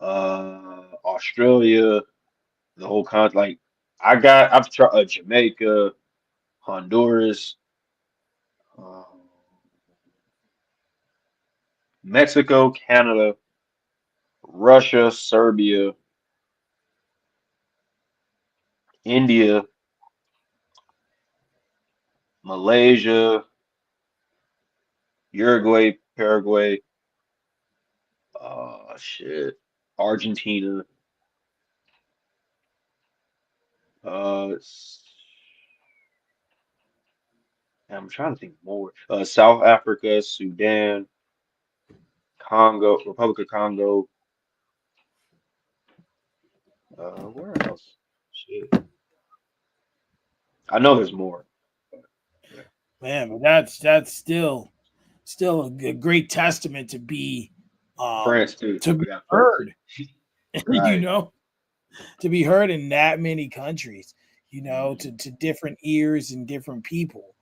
Australia, the whole continent. Like I've tried Jamaica, Honduras, um, Mexico, Canada, Russia, Serbia, India, Malaysia, Uruguay, Paraguay, shit, Argentina, I'm trying to think more. South Africa, Sudan, Congo, Republic of Congo. Where else? Shit, I know there's more. But yeah, Man, but that's still a great testament France too. to be I got France. heard. you Right. know, to be heard in that many countries. Mhm, To different ears and different people.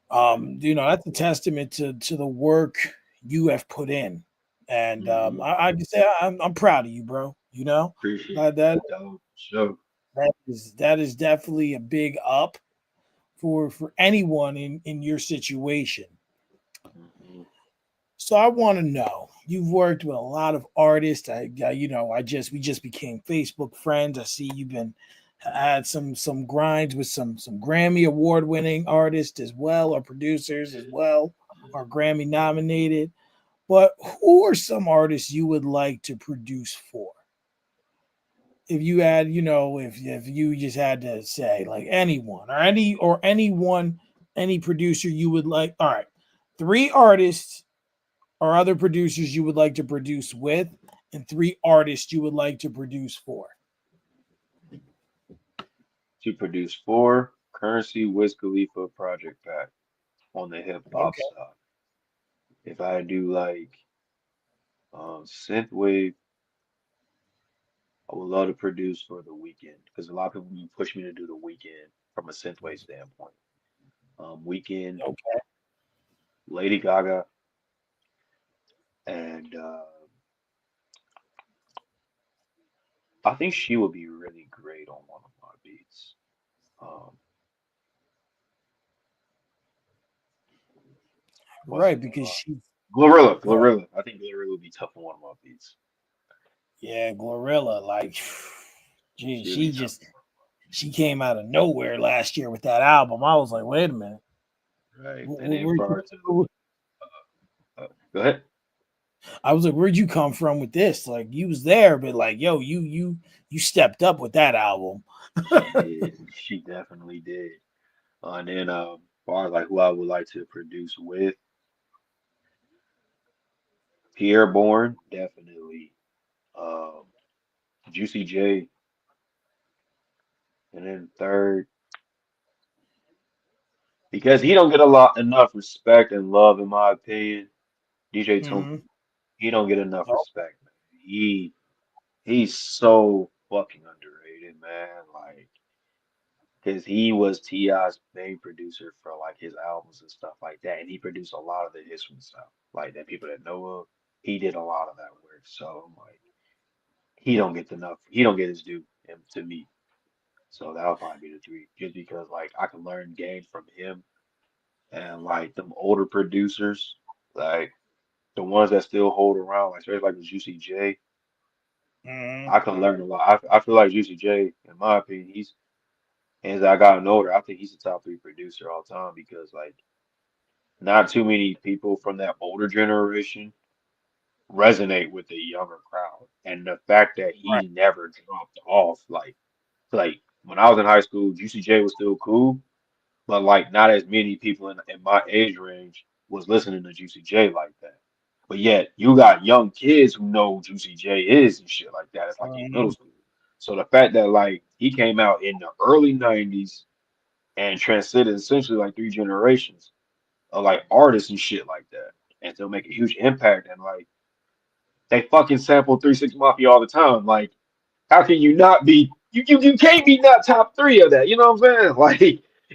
That's a testament to the work you have put in, and mhm. I just say I'm proud of you, bro. Appreciate That that that, though. Sure. that is definitely a big up for anyone in your situation. Mhm, So I want to know. You've worked with a lot of artists. We just became Facebook friends. I see you've been had some grinds with some Grammy award winning artists as well, or producers as well, or Grammy nominated. But who are some artists you would like to produce for? If you had, if you just had to say like anyone or anyone, any producer you would like. All right, three artists or other producers you would like to produce with, and three artists you would like to produce for. to produce four Currency, Wiz Khalifa, Project Pack on the hip hop Okay. side. If I do like synthwave, I would love to produce for the weekend because a lot of people push me to do the weekend from a synthwave standpoint. Weekend, Okay. Lady Gaga, and I think she would be really great on one of my beats. Um, what's her Right, name? because she Glorilla, go ahead. Glorilla. I think Glorilla would be tough on one of my beats. Yeah, Glorilla, like gee, She would be tough she came out of nowhere last year with that album. I was like, wait a minute. right? And then Where prior to, go ahead. I was like, where'd you come from with this? Like you was there, but like, yo, you stepped up with that album. She did. She definitely did. And then, as far as like who I would like to produce with, Pierre Bourne, definitely. Um, Juicy J, and then third, because he don't get a lot enough respect and love, in my opinion. DJ Toomp, Mhm. he don't get enough Oh, respect, man. He's so fucking underrated, man. Like, because he was T.I.'s main producer for like his albums and stuff like that, and he produced a lot of the hits from stuff like that people that know of. He did a lot of that work, so I'm like, he don't get his due, to me. So that would probably be the three, just because like I can learn game from him and like them older producers, like the ones that still hold around, like especially like Juicy J. mhm. I can learn a lot. I feel like Juicy J, in my opinion, as I gotten older, I think he's the top three producer all time because like not too many people from that older generation resonate with the younger crowd. And the fact that Right. he never dropped off, like when I was in high school, Juicy J was still cool, but like not as many people in my age range was listening to Juicy J like that. But yet you got young kids who know who Juicy J is and shit like that. It's like in middle Mhm. school. So the fact that like he came out in the early 90s and transcended essentially like three generations of like artists and shit like that, and still make a huge impact. And like they fucking sample 3 6 Mafia all the time. Like, how can you not be? You can't be not top three of that. You know what I'm saying? Like,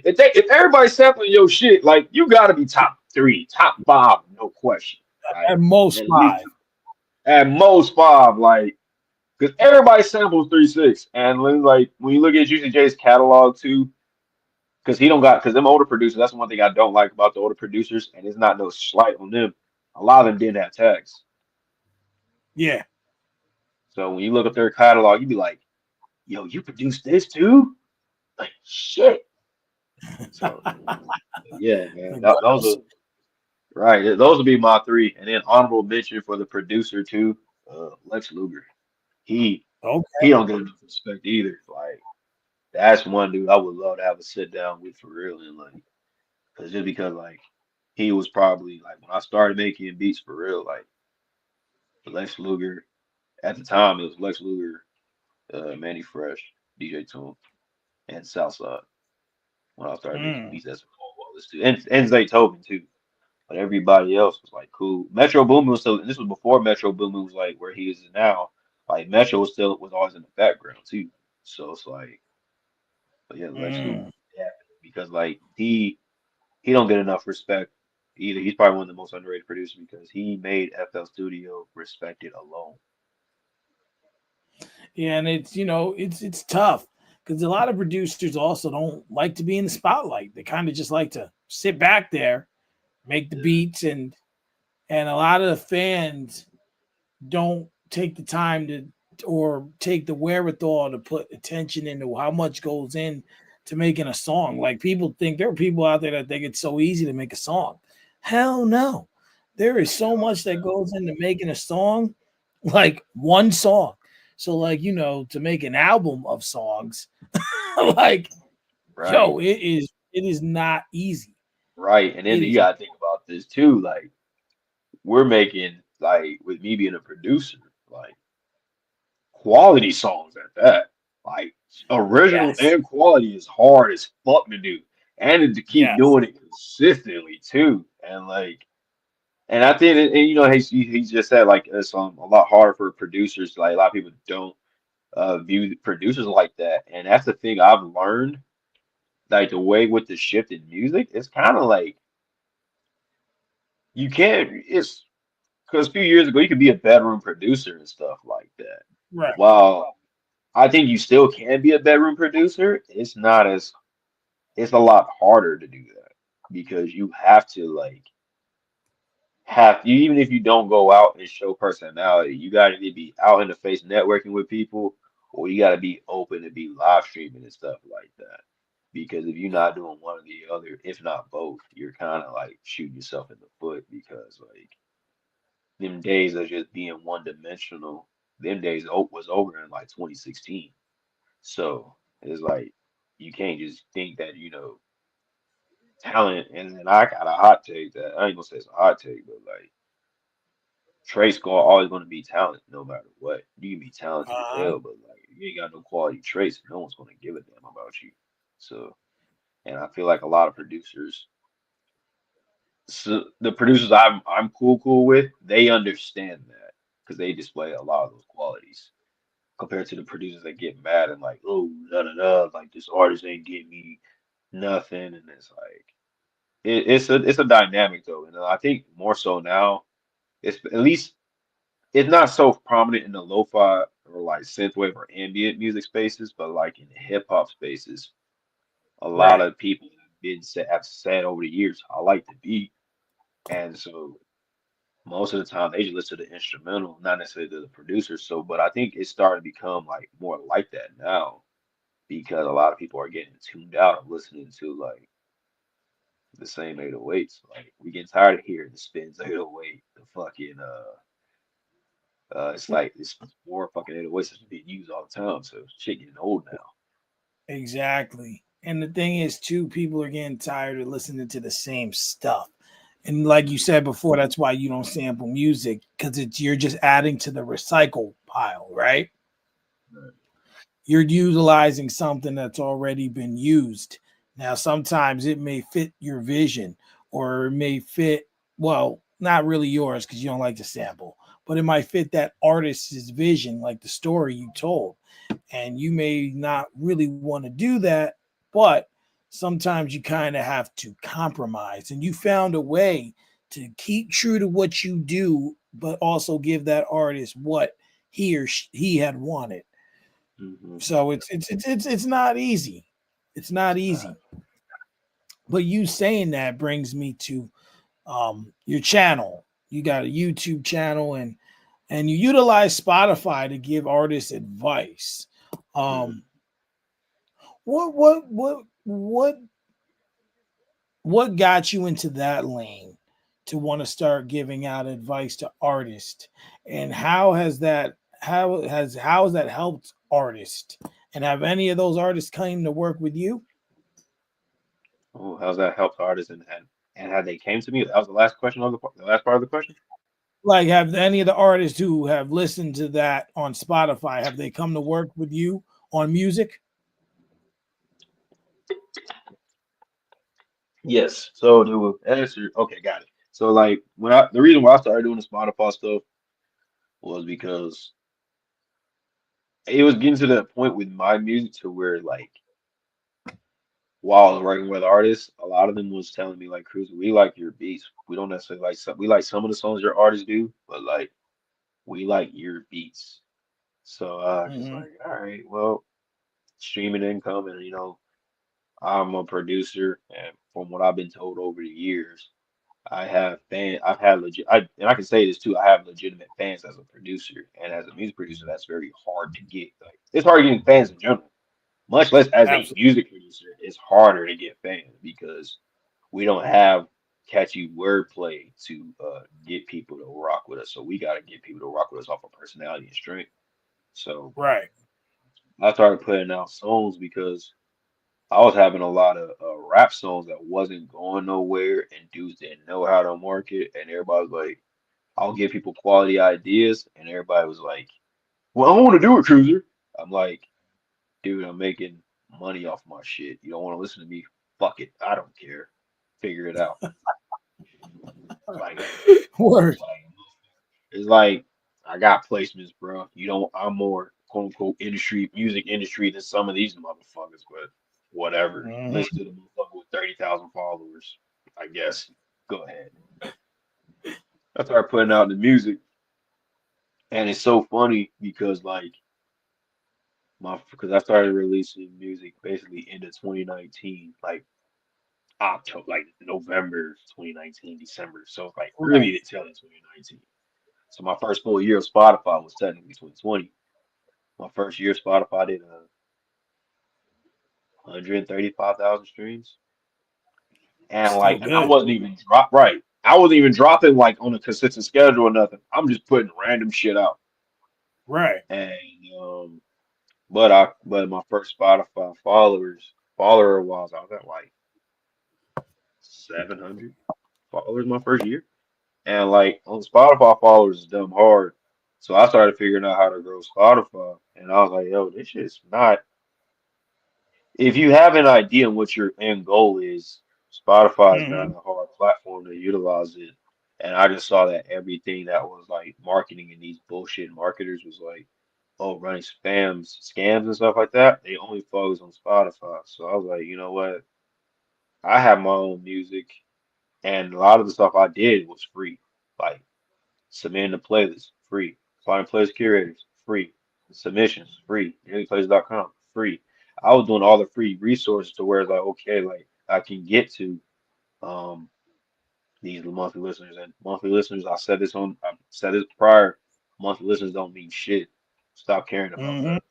if everybody's sampling your shit, like you got to be top three, top five, no question. Like At most at least five. at most five. Like. Because everybody samples 3-6, and then, like when you look at Juicy J's catalog too, because he don't got because them older producers. That's one thing I don't like about the older producers, and it's not no slight on them. A lot of them didn't have tags, Yeah. so when you look at their catalog, you be like, "Yo, you produced this too?" Like shit. So yeah, man, Like, what those else? are right. Those would be my three, and then honorable mention for the producer too, Lex Luger. He Okay. he don't get enough respect either. Like that's one dude I would love to have a sit down with for real, and like, cause just because like he was probably like when I started making beats for real, like Lex Luger at the time it was Lex Luger, Manny Fresh, DJ Toon, and Southside when I started making Mm, beats. That's all this too, and Zaytoven too. But everybody else was like cool. Metro Boomin was still. This was before Metro Boomin was like where he is now. Like Metro was always in the background too. So it's like, but yeah, Lex Luger, mm. yeah, because like he don't get enough respect either. He's probably one of the most underrated producers because he made FL Studio respected alone. Yeah, and it's it's tough because a lot of producers also don't like to be in the spotlight. They kind of just like to sit back there, make the Yeah, beats, and a lot of the fans don't take the time to or take the wherewithal to put attention into how much goes in to making a song. Like people think there are people out there that think it's so easy to make a song. Hell no. There is yeah, so much that goes into making a song, like one song. So like, to make an album of songs, like right, yo, it is not easy. right. And then It you is gotta think about this too. Like we're making like with me being a producer, like quality songs at that. Like original yes. and quality is hard as fuck to do, and to keep Yes. doing it consistently too. And like, and I think, and you know, he just said like it's a lot harder for producers. Like a lot of people don't view producers like that, and that's the thing I've learned. Like the way with the shift in music, it's kind of like you can't. It's because a few years ago you could be a bedroom producer and stuff like that. Right. While I think you still can be a bedroom producer, it's not as it's a lot harder to do that because you have to like have you even if you don't go out and show personality, you got to be out in the face networking with people, or you got to be open to be live streaming and stuff like that. Because if you're not doing one or the other, if not both, you're kind of like shooting yourself in the foot because like them days of just being one dimensional, them days was over in like 2016. So it's like you can't just think that, talent and then I got a hot take that I ain't gonna say it's a hot take, but like traits go always gonna be talent no matter what. You can be talented as Uh-huh. hell, but like if you ain't got no quality traits, no one's gonna give a damn about you. So and I feel like a lot of producers the producers I'm cool with, they understand that because they display a lot of those qualities compared to the producers that get mad and like, oh, da da da, like this artist ain't getting me nothing, and it's like it's a dynamic though, and I think more so now it's at least it's not so prominent in the lo-fi or like synthwave or ambient music spaces, but like in the hip hop spaces, a lot Right. of people have said over the years, I like the beat, and so most of the time they just listen to the instrumental, not necessarily to the producer. So, but I think it's starting to become like more like that now because a lot of people are getting tuned out of listening to like the same 808s. Like we get tired of hearing the spins 808, the fucking it's like it's more fucking 808s that's being used all the time. So shit getting old now. Exactly. And the thing is, too, people are getting tired of listening to the same stuff. And like you said before, that's why you don't sample music because it's you're just adding to the recycle pile, right? Right. You're utilizing something that's already been used. Now, sometimes it may fit your vision or it may fit, well, not really yours because you don't like to sample, but it might fit that artist's vision, like the story you told. And you may not really want to do that, but sometimes you kind of have to compromise. And you found a way to keep true to what you do, but also give that artist what he had wanted. Hmm. So it's not easy. It's not easy. But you saying that brings me to your channel. You got a YouTube channel, and you utilize Spotify to give artists advice. Hmm. Um, what got you into that lane to want to start giving out advice to artists, and how has that helped artists, and have any of those artists came to work with you? Oh, how's that helped artists and how they came to me? That was the last question of the last part of the question. Like, have any of the artists who have listened to that on Spotify, have they come to work with you on music? Yes. So to answer, okay, got it. So like the reason why I started doing the Spotify stuff was because it was getting to that point with my music to where like while I was working with artists, a lot of them was telling me like, Cruzer, we like your beats. We don't necessarily like some. We like some of the songs your artists do, but like we like your beats. So I was just Hmm. like, all right, well, streaming income, and I'm a producer, and from what I've been told over the years, I have fan. I've had legit. And I can say this too. I have legitimate fans as a producer, and as a music producer, that's very hard to get. Like it's hard getting fans in general, much less as a Absolutely. music producer. It's harder to get fans because we don't have catchy wordplay to get people to rock with us. So we got to get people to rock with us off of personality and strength. So Right. I started putting out songs because I was having a lot of rap songs that wasn't going nowhere, and dudes didn't know how to market, and everybody was like, "I'll give people quality ideas," and everybody was like, "Well, I want to do it, Cruiser." I'm like, "Dude, I'm making money off my shit. You don't want to listen to me? Fuck it, I don't care. Figure it out." Like, Word. it's like I got placements, bro. You don't. I'm more quote unquote industry, music industry than some of these motherfuckers, but whatever. Mhm. Listen to the motherfucker with 30,000 followers. I guess. Go ahead. I started putting out the music, and it's so funny because like because I started releasing music basically into 2019, like October, like November 2019, December. So it's like Right. really the tail end 2019. So my first full year of Spotify was technically 2020. My first year of Spotify did 135,000 streams, and Still like, and I good. wasn't even drop right. I wasn't even dropping like on a consistent schedule or nothing. I'm just putting random shit out, Right. and but my first Spotify follower was I was at like 700 followers my first year, and like on Spotify followers is dumb hard. So I started figuring out how to grow Spotify, and I was like, yo, this shit's not. If you have an idea on what your end goal is, Spotify is not Hmm. a hard platform to utilize it. And I just saw that everything that was like marketing and these bullshit marketers was like, oh, running scams and stuff like that. They only focus on Spotify. So I was like, you know what? I have my own music, and a lot of the stuff I did was free. Like submitting the playlist, free. Finding playlist curators, free. Submissions, free. Nearlyplaylist.com, free. I was doing all the free resources to where it's like, okay, like I can get to um these monthly listeners, and monthly listeners, I said this prior, monthly listeners don't mean shit. Stop caring about Hmm. that.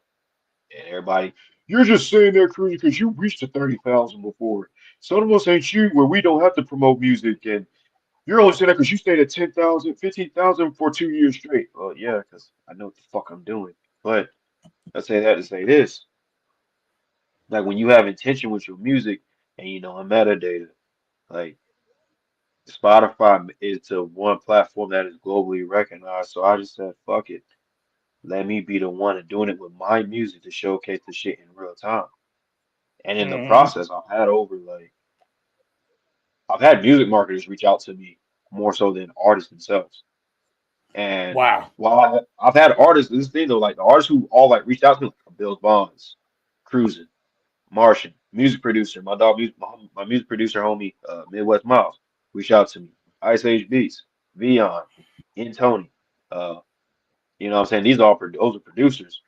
And everybody, you're just saying that, Cruise, because you reached the 30,000 before. Some of us ain't you where we don't have to promote music, and you're only saying that because you stayed at 10,000, 15,000 for 2 years straight. Well, yeah, because I know what the fuck I'm doing. But I say that to say this. Like when you have intention with your music and a metadata, like Spotify is to one platform that is globally recognized. So I just said, fuck it. Let me be the one and doing it with my music to showcase the shit in real time. And in the Hmm. process, I've had music marketers reach out to me more so than artists themselves. And Wow. while I've had artists, this thing though, like the artists who all like reached out to me, like Bill Bonds, Cruising, Martian, music producer, my music producer homie, Midwest Miles, reached out to me. Ice Age Beats, Vion, In Tony, uh, You know what I'm saying? These all those are producers.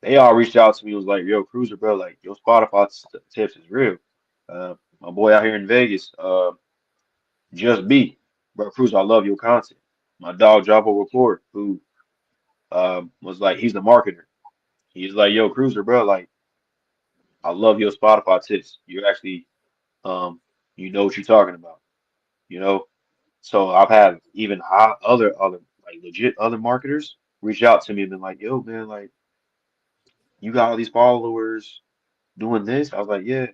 They all reached out to me. Was like, "Yo, Cruzer, bro, like your Spotify tips is real." My boy out here in Vegas, just B, bro, Cruzer, I love your content. My dog Javo Report, who was like, he's the marketer. He's like, "Yo, Cruzer, bro, like I love your Spotify tips. You're actually, um, you know what you're talking about, you know." So I've had even other like legit other marketers reach out to me and been like, "Yo, man, like you got all these followers doing this." I was like, "Yeah."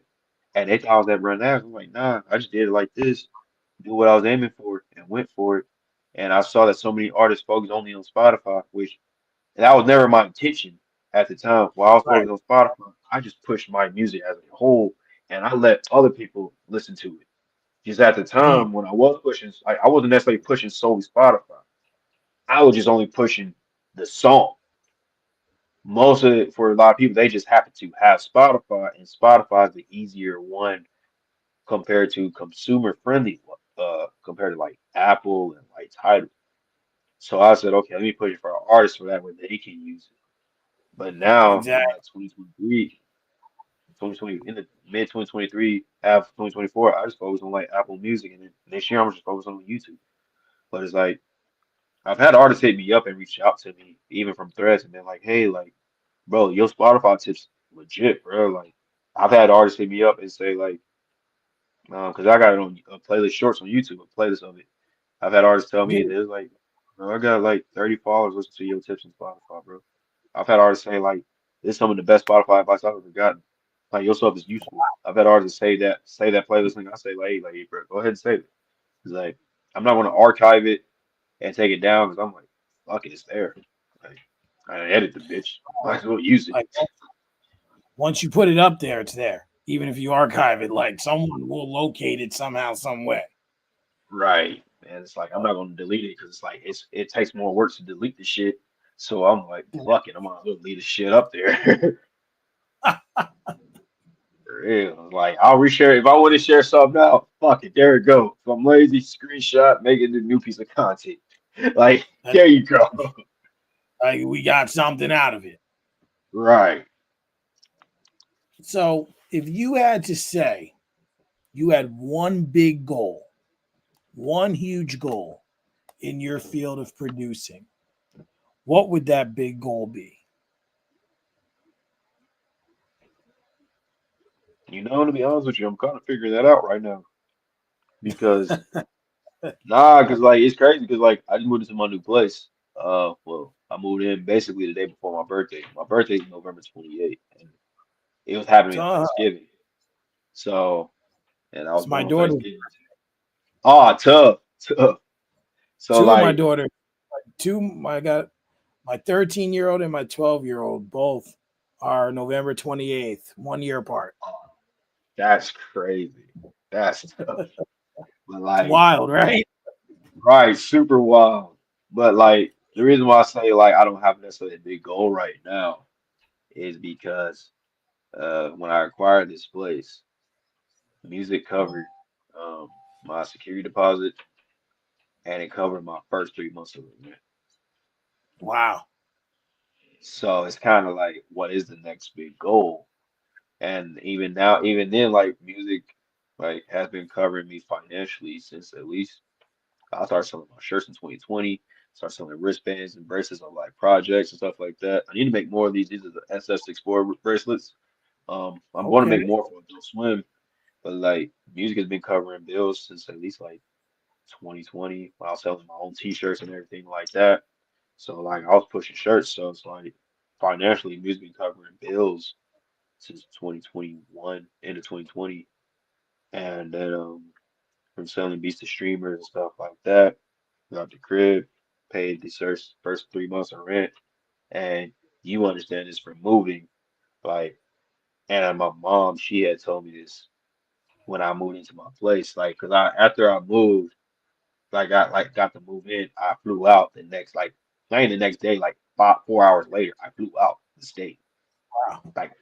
And they thought I was that brand ass. I'm like, "Nah, I just did it like this, do what I was aiming for, and went for it." And I saw that so many artists focus only on Spotify, which that was never my intention at the time. While I was Right. focused on Spotify, I just pushed my music as a whole, and I let other people listen to it. Just at the Mm, time when I was pushing, I wasn't necessarily pushing solely Spotify. I was just only pushing the song. Most of it for a lot of people, they just happen to have Spotify, and Spotify is the easier one compared to consumer friendly, compared to like Apple and like Tidal. So I said, okay, let me push it for our artists so that way they can use it. But now in exactly. like 2023, 2020, in the mid 2023, half 2024, I just focus on like Apple Music, and then next year I'm just focus on YouTube. But it's like I've had artists hit me up and reach out to me, even from threads, and been like, "Hey, like, bro, your Spotify tips legit, bro." Like, I've had artists hit me up and say like, because I got it on a playlist shorts on YouTube, a playlist of it. I've had artists tell Yeah, me they're like, "Bro, I got like 30 followers listen to your tips on Spotify, bro." I've had artists say like, "This is some of the best Spotify advice I've ever gotten. Like, your stuff is useful." I've had artists say that playlist thing. I say like, "Hey, like, bro, go ahead and save it." It's like I'm not going to archive it and take it down because I'm like, fuck it, it's there. Like, I edit the bitch. Might as well use it. like once you put it up there, it's there. Even if you archive it, like someone will locate it somehow, some way. Right. And it's like I'm not gonna delete it because it's like it takes more work to delete the shit. So I'm like, fuck it, I'm gonna leave the shit up there. For real. Like I'll reshare if I want to share something out, fuck it, there it go. If I'm lazy, screenshot, make it a new piece of content. Like, And there you go. like we got something out of it. Right. So if you had to say you had one big goal, one huge goal in your field of producing, what would that big goal be? You know, to be honest with you, I'm kind of figuring that out right now because nah, cause like it's crazy, cause like I just moved into my new place. Well, I moved in basically the day before my birthday. My birthday is November 28th, and it was happening on So, Thanksgiving. So, and I was it's my born on daughter. Thanksgiving. Oh, tough, tough. So Two of my like, daughters. I got my 13-year-old and my 12-year-old. Both are November 28th, 1 year apart. oh, that's crazy. That's tough. But It's like, wild, right? right, super wild. But like, the reason why I say like I don't have necessarily a big goal right now is because when I acquired this place. Music covered um, my security deposit and it covered my first 3 months of rent. Wow. So it's kind of like, what is the next big goal? And even now, even then, like music, like has been covering me financially since at least I started selling my shirts in 2020. Started selling wristbands and bracelets on like projects and stuff like that. I need to make more of these. These are the SS Explorer bracelets. I'm going to Okay. make more for Adult Swim, but like music has been covering bills since at least like 2020 when I was selling my own t-shirts and everything like that. So like I was pushing shirts, so it's like financially music been covering bills since 2021 into 2020. And then from selling beats to streamers and stuff like that, got the crib, paid the first 3 months of rent. And you understand this from moving, like and my mom, she had told me this when I moved into my place. Like, cause I after I moved, got to move in. I flew out the next not even the next day, like 4 hours later, I flew out the state. Wow. Like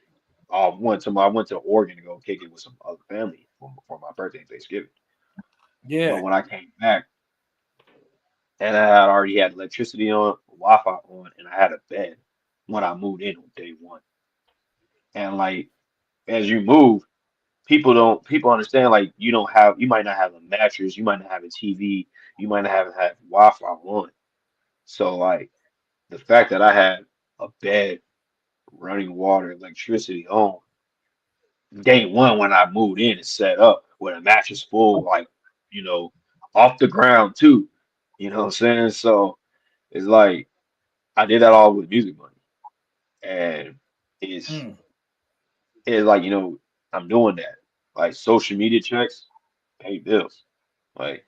I went to Oregon to go kick it with some other family for my birthday and Thanksgiving. But Yeah. when I came back and I had already had electricity on, Wi-Fi on, and I had a bed when I moved in on day one. And like as you move, people understand like you might not have a mattress, you might not have a TV, you might not have Wi-Fi on. So like the fact that I had a bed, running water, electricity on day one when I moved in and set up with a mattress full, like, you know, off the ground too. You know what I'm saying? So it's like I did that all with music money. And it's Mm. it's like, I'm doing that. Like social media checks, pay bills. Like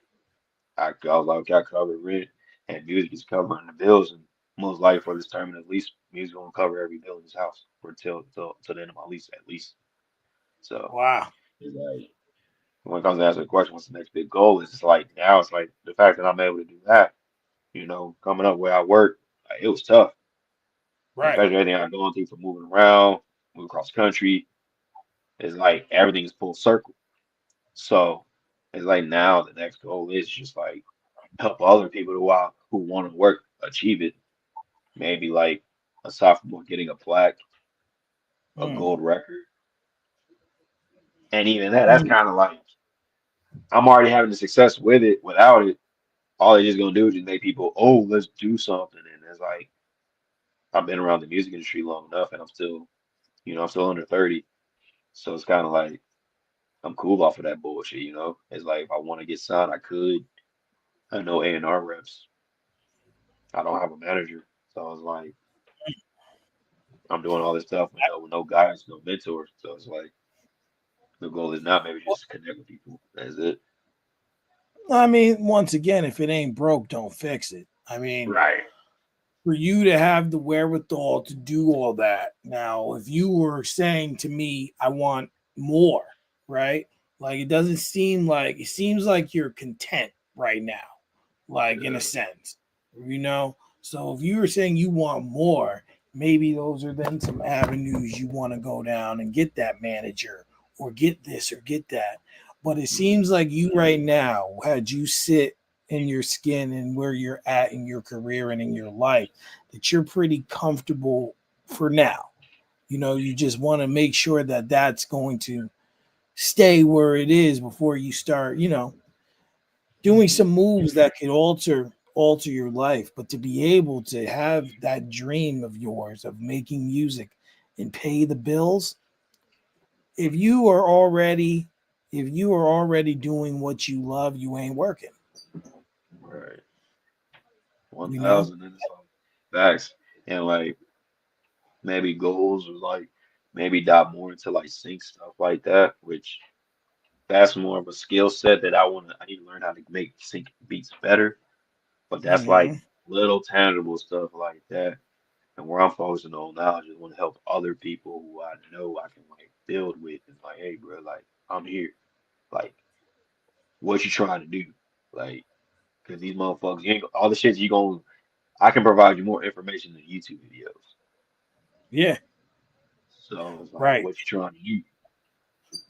I was like, okay, I cover rent and music is covering the bills and most likely for this term at least music gonna cover every bill in this house for till the end of my lease at least. So Wow. it's like when it comes to answering the question, what's the next big goal? It's like now it's like the fact that I'm able to do that, coming up where I work, like, it was tough, Right. especially everything I'm going through for moving around, moving across the country. It's like everything's full circle. So it's like now the next goal is just like help other people who want to work achieve it. Maybe like a sophomore getting a plaque, a Mm. gold record, and even that's Mm. kind of like I'm already having the success with it. Without it, all they're just gonna do is just make people, oh, let's do something. And it's like I've been around the music industry long enough, and I'm still under 30, so it's kind of like I'm cool off of that bullshit. It's like if I want to get signed, I could. I know A&R reps. I don't have a manager, so it's like I'm doing all this stuff with no guidance, no mentor. So it's like the goal is not maybe just connect with people. That's it. I mean, once again, if it ain't broke, don't fix it. I mean, Right. for you to have the wherewithal to do all that. Now, if you were saying to me, I want more, right? Like it seems like you're content right now, like in a Yeah. sense, you know? So if you were saying you want more, maybe those are then some avenues you want to go down and get that manager or get this or get that. But it Mhm. seems like you right now, had you sit in your skin and where you're at in your career and in your life, that you're pretty comfortable for now. You just want to make sure that that's going to stay where it is before you start, doing Mhm. some moves that could alter your life. But to be able to have that dream of yours of making music and pay the bills, if you are already if you are already doing what you love, you ain't working, Right. you know? 1,000 and some facts. And like maybe goals or like maybe dive more into like sync stuff like that, which that's more of a skill set that I need to learn how to make sync beats better. But that's like Hmm. little tangible stuff like that. And where I'm focusing on now, I just want to help other people who I know I can like build with and like, hey bro, like I'm here. Like, what you trying to do? Like, cause these motherfuckers, you ain't, all the shit you going I can provide you more information than YouTube videos. Yeah, So it's like, right. what you trying to do?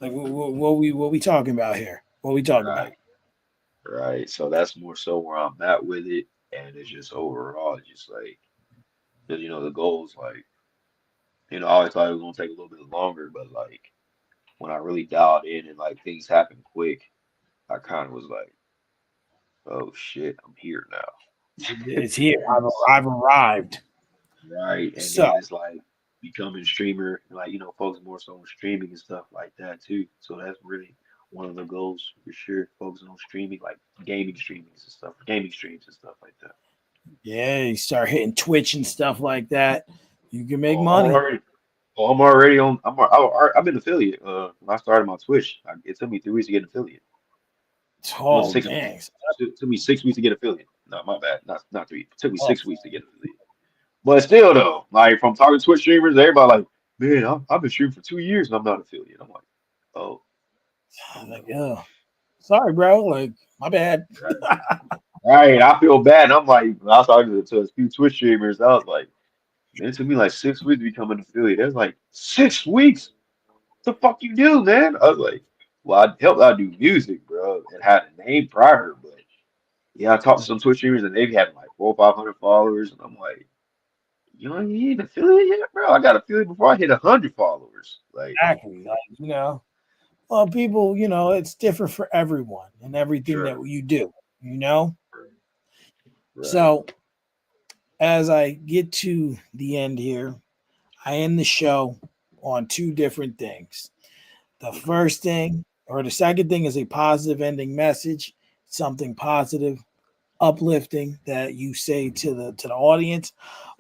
Like what we talking about here? What we talking about? Right, right. So that's more so where I'm at with it, and it's just overall, it's just like, 'cause, the goals, like, I always thought it was gonna take a little bit longer, but like when I really dialed in and like things happened quick, I kind of was like, oh shit, I'm here now. It's here. I've arrived. Right. And So then it's like becoming streamer, like, focus more so on streaming and stuff like that too. So that's really one of the goals for sure, focusing on streaming, like gaming streamings and stuff, gaming streams and stuff like that. yeah, you start hitting Twitch and stuff like that. You can make Oh, I'm money. already, I'm already on, I've been affiliate. When I started my Twitch, it took me 3 weeks to get an affiliate. Well, Oh 6 weeks. dang. It took me 6 weeks to get affiliate. No, my bad. Not three. It took me Oh, 6 weeks to get affiliate. But still, though, like from talking to Twitch streamers, everybody like, man, I've been streaming for 2 years and I'm not affiliate. I'm like, oh, oh like, no. oh, sorry, bro. Like, my bad. Right. Right. I feel bad. And I'm like, when I was talking to a few Twitch streamers, I was like, man, it took me like 6 weeks to become an affiliate. That's like 6 weeks. What the fuck you do, man? I was like, well, I helped out do music, bro. It had a name prior, but Yeah, I talked to some Twitch streamers and they've had like 400 or 500 followers, and I'm like, you ain't hit affiliate yet, bro. I got affiliate before I hit 100 followers. Like, Exactly. Like, well, people, it's different for everyone and everything that sure, you do, you know? right. So as I get to the end here, I end the show on two different things. The Okay. first thing or the second thing is a positive ending message, something positive, uplifting that you say to the audience.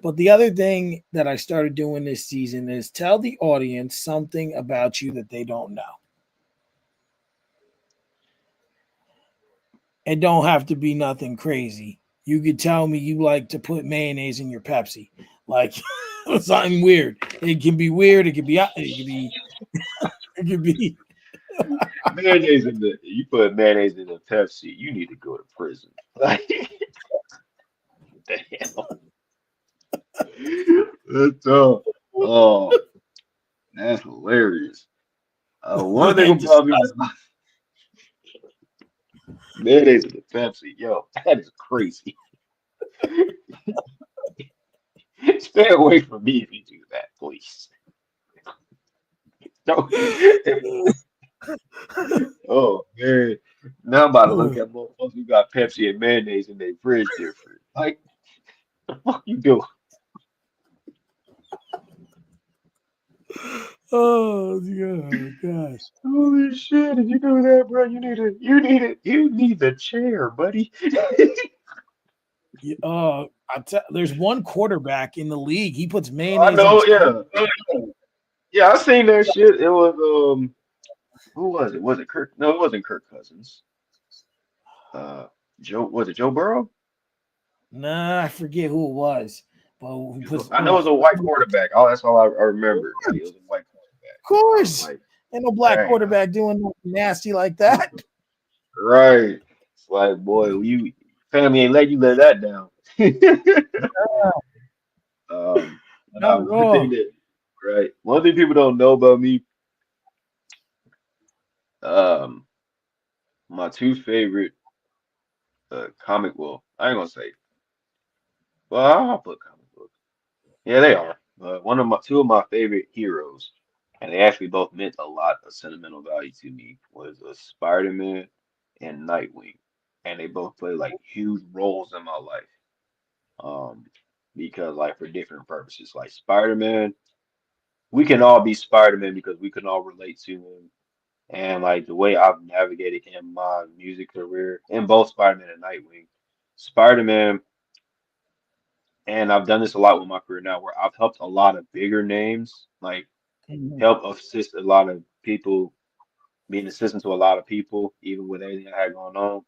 But the other thing that I started doing this season is tell the audience something about you that they don't know. It don't have to be nothing crazy. You could tell me you like to put mayonnaise in your Pepsi, like something weird. It can be weird. It could be. Mayonnaise in the you put mayonnaise in the Pepsi, you need to go to prison. Like, the hell? That's oh, that's hilarious. One thing Man, about me, mayonnaise in the Pepsi, yo, that is crazy. Stay away from me if you do that, please. No. Oh man, now I'm about to look at motherfuckers who got Pepsi and mayonnaise in their fridge different. Like, the fuck you doing? oh yeah, gosh. Holy shit! If you do that, bro, you need a chair, buddy. Yeah, there's one quarterback in the league. He puts I mayonnaise in know, his coffee. yeah, yeah. I seen that shit. It was who was it? Was it Kirk? No, it wasn't Kirk Cousins. Uh, Joe was it Joe Burrow? Nah, I forget who it was, but he puts. I know it was a white quarterback. Oh, that's all I remember. Like it was a white quarterback. Of I was course, like, ain't no black dang, quarterback doing nothing nasty like that. right. It's like, boy, you family ain't let you let that down. Um, Not at one thing all. that, right, one thing people don't know about me, um, my two favorite comic, well, I ain't gonna say, well, I'll put comic book. Yeah, they are. One of my two of my favorite heroes, and they actually both meant a lot of sentimental value to me, was Spider-Man and Nightwing, and they both play like huge roles in my life. Um, because like for different purposes, like Spider-Man, we can all be Spider-Man because we can all relate to him. And like the way I've navigated in my music career, in both Spider-Man and Nightwing, Spider-Man, and I've done this a lot with my career now, where I've helped a lot of bigger names, like Mhm. help assist a lot of people, be an assistant to a lot of people, even with everything I had going on.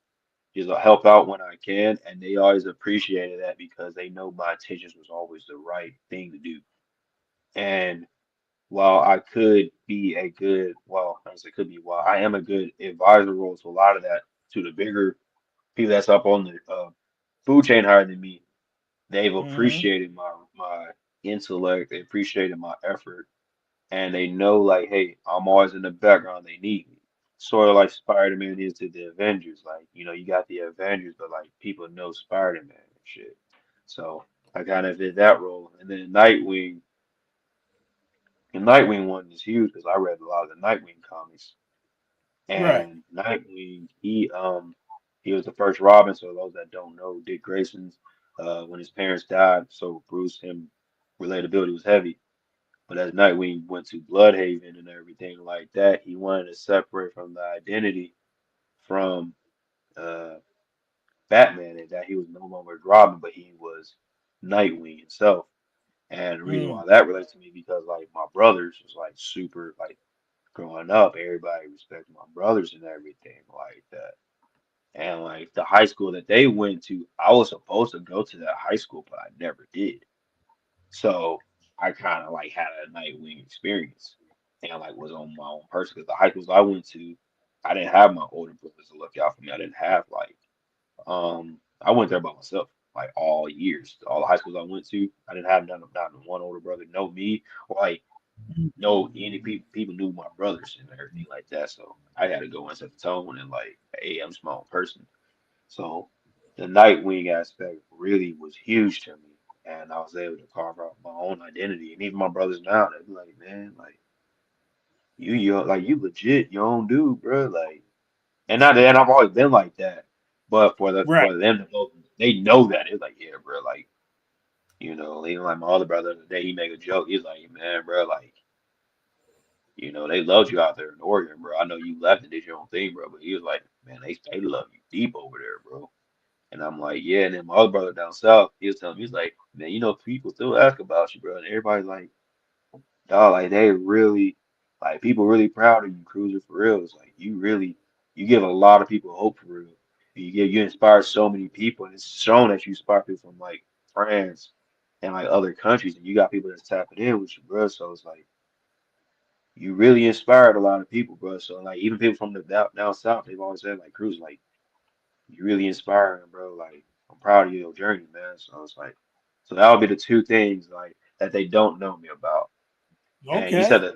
Just help out when I can, and they always appreciated that because they know my intentions was always the right thing to do. And while I could be a good, well, I say could be, while I am a good advisor role to a lot of that, to the bigger people that's up on the food chain higher than me, they've Mhm. appreciated my intellect, they appreciated my effort, and they know like, hey, I'm always in the background. They need me. Sort of like Spider-Man is to the Avengers. Like, you got the Avengers, but like people know Spider-Man and shit. So I kind of did that role, and then the Nightwing one is huge because I read a lot of the Nightwing comics. Right. And Nightwing, he was the first Robin. So those that don't know, Dick Grayson's when his parents died, so Bruce him relatability was heavy. But as Nightwing went to Bloodhaven and everything like that, he wanted to separate from the identity from uh, Batman, and that he was no longer Robin, but he was Nightwing himself. And the reason Mm. why that relates to me because like my brothers was like super like growing up, everybody respected my brothers and everything like that. And like the high school that they went to, I was supposed to go to that high school, but I never did. So I kind of like had a Nightwing experience and like was on my own person because the high schools I went to, I didn't have my older brothers to look out for me. I didn't have like I went there by myself like all years. All the high schools I went to, I didn't have not one older brother know me or like know any people knew my brothers and everything like that. So I had to go and set the tone and like, hey, I'm a small person. So. the Nightwing aspect really was huge to me. And I was able to carve out my own identity. And even my brothers now, they be like, man, like you legit your own dude, bro. Like, and not and I've always been like that. But Right. for them to both, they know that it's like, yeah, bro, like, even like my other brother the day he make a joke, he's like, man, bro, like, they loved you out there in Oregon, bro. I know you left and did your own thing, bro, but he was like, man, they love you deep over there, bro. And I'm like, yeah. And then my other brother down south, he was telling me, he's like, man, people still ask about you, bro. And everybody's like, dog, like they really, like people really proud of you, Cruiser, for real. It's like you give a lot of people hope for real. You inspire so many people, and it's shown that you inspire people from like France and like other countries, and you got people that's tapping in with you, bro. So it's like you really inspired a lot of people, bro. So like even people from the down south, they've always said like, Cruiser, like you really inspiring, bro. Like I'm proud of your journey, man. So it's like, so that would be the two things like that they don't know me about. And you said Okay. that,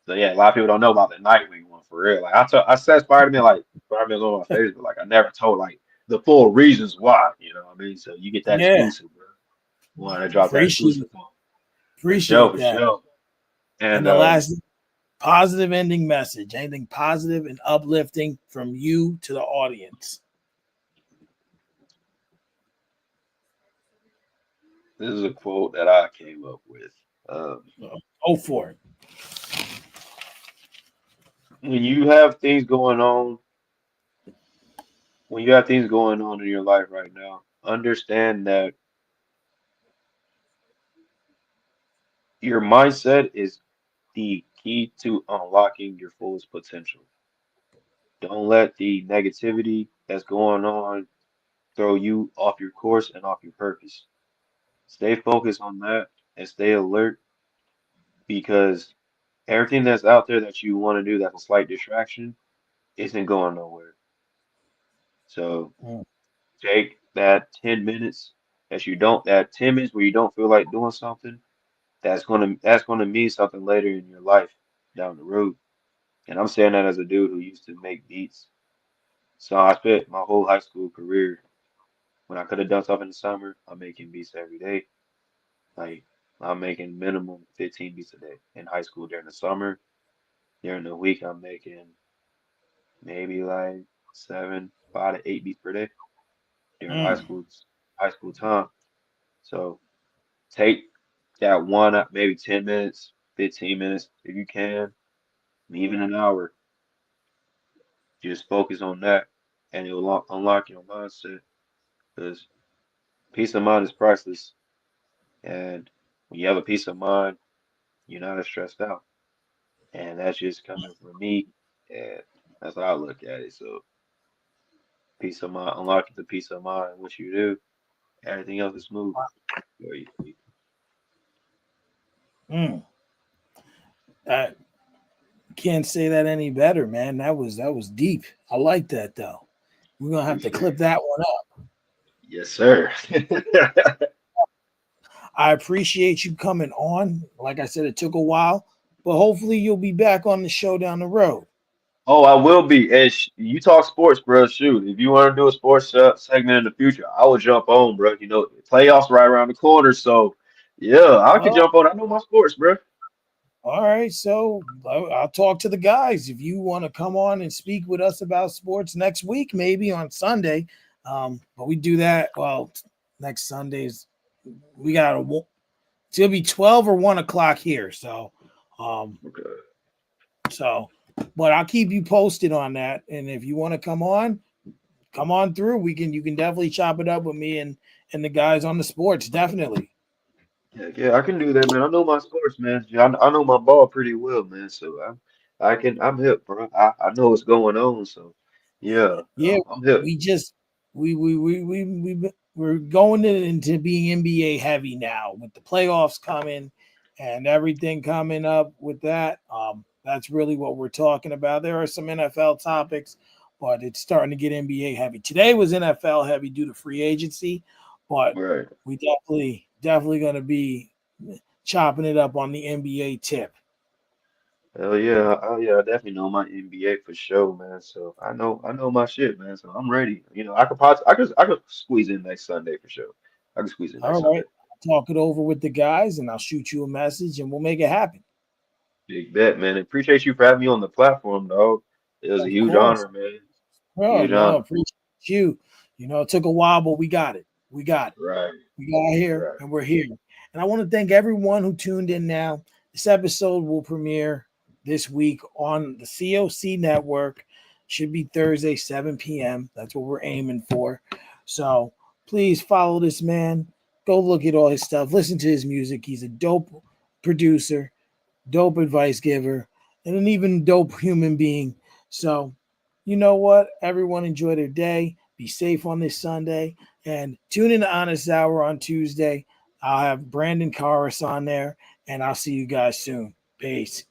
so yeah, a lot of people don't know about the Nightwing one for real. Like I said Spider-Man, like Spider-Man's on my face, but like I never told like the full reasons why. You know what I mean? So you get that Yeah. exclusive, bro. Want to drop that Appreciate exclusive on for sure, appreciate for that. sure. And And the last positive ending message, anything positive and uplifting from you to the audience. this is a quote that I came up with. Um, Go for it. when you have things going on, when you have things going on in your life right now, understand that your mindset is the key to unlocking your fullest potential. Don't let the negativity that's going on throw you off your course and off your purpose. Stay focused on that and stay alert because everything that's out there that you want to do that's a slight distraction isn't going nowhere. So Mm, take that 10 minutes that 10 minutes where you don't feel like doing something, that's gonna mean something later in your life down the road. And I'm saying that as a dude who used to make beats. So I spent my whole high school career when I could have done something in the summer, I'm making beats every day. Like I'm making minimum 15 beats a day in high school during the summer. During the week, I'm making maybe like 5 to 8 beats per day during mm, high school time. So take that one, maybe 10 minutes, 15 minutes if you can, even an hour. Just focus on that, and it will unlock your mindset. Because peace of mind is priceless, and when you have a peace of mind, you're not as stressed out. And that's just coming from me, and that's how I look at it. So peace of mind, unlocking the peace of mind, what you do, everything else is smooth for you. mm. I can't say that any better, man. That was deep. I like that though. We're gonna have to Appreciate clip it. that one up. Yes, sir. I appreciate you coming on. Like I said, it took a while, but hopefully you'll be back on the show down the road. Oh, I will be. And you talk sports, bro. Shoot, if you want to do a sports segment in the future, I will jump on, bro. Playoffs right around the corner, so yeah, I could Oh, jump on. I know my sports, bro. all right, so I'll talk to the guys. If you want to come on and speak with us about sports next week, maybe on Sunday, but we do that. Well, next Sunday's we got it's gonna be 12 or 1 o'clock here. Um, Okay. so, but I'll keep you posted on that. And if you want to come on through. You can definitely chop it up with me and the guys on the sports. Definitely. Yeah, yeah, I can do that, man. I know my sports, man. Yeah, I know my ball pretty well, man. So I'm hip, bro. I know what's going on. So yeah, Yeah, I'm hip. we just we're going into being NBA heavy now with the playoffs coming and everything coming up with that. That's really what we're talking about. There are some NFL topics, but it's starting to get NBA heavy. Today was NFL heavy due to free agency, but Right. we definitely going to be chopping it up on the NBA tip. Hell yeah, oh yeah, I definitely know my NBA for sure, man. So I know my shit, man. So I'm ready. You know, I could squeeze in next Sunday for sure. I can squeeze in next All Sunday. right. Talk it over with the guys and I'll shoot you a message and we'll make it happen. Big bet, man. Appreciate you for having me on the platform, dog. It was a Of huge course. honor, man. Oh Huge no, honor. appreciate you. You know, it took a while, but we got it. We got it. Right, We got here right. and we're here. And I want to thank everyone who tuned in now. This episode will premiere this week on the COC network. Should be Thursday, 7 p.m. That's what we're aiming for. So please follow this man. Go look at all his stuff. Listen to his music. He's a dope producer, dope advice giver, and an even dope human being. So, you know what? Everyone enjoy their day. Be safe on this Sunday and tune in to Honest Hour on Tuesday. I'll have Brandon Carris on there, and I'll see you guys soon. Peace.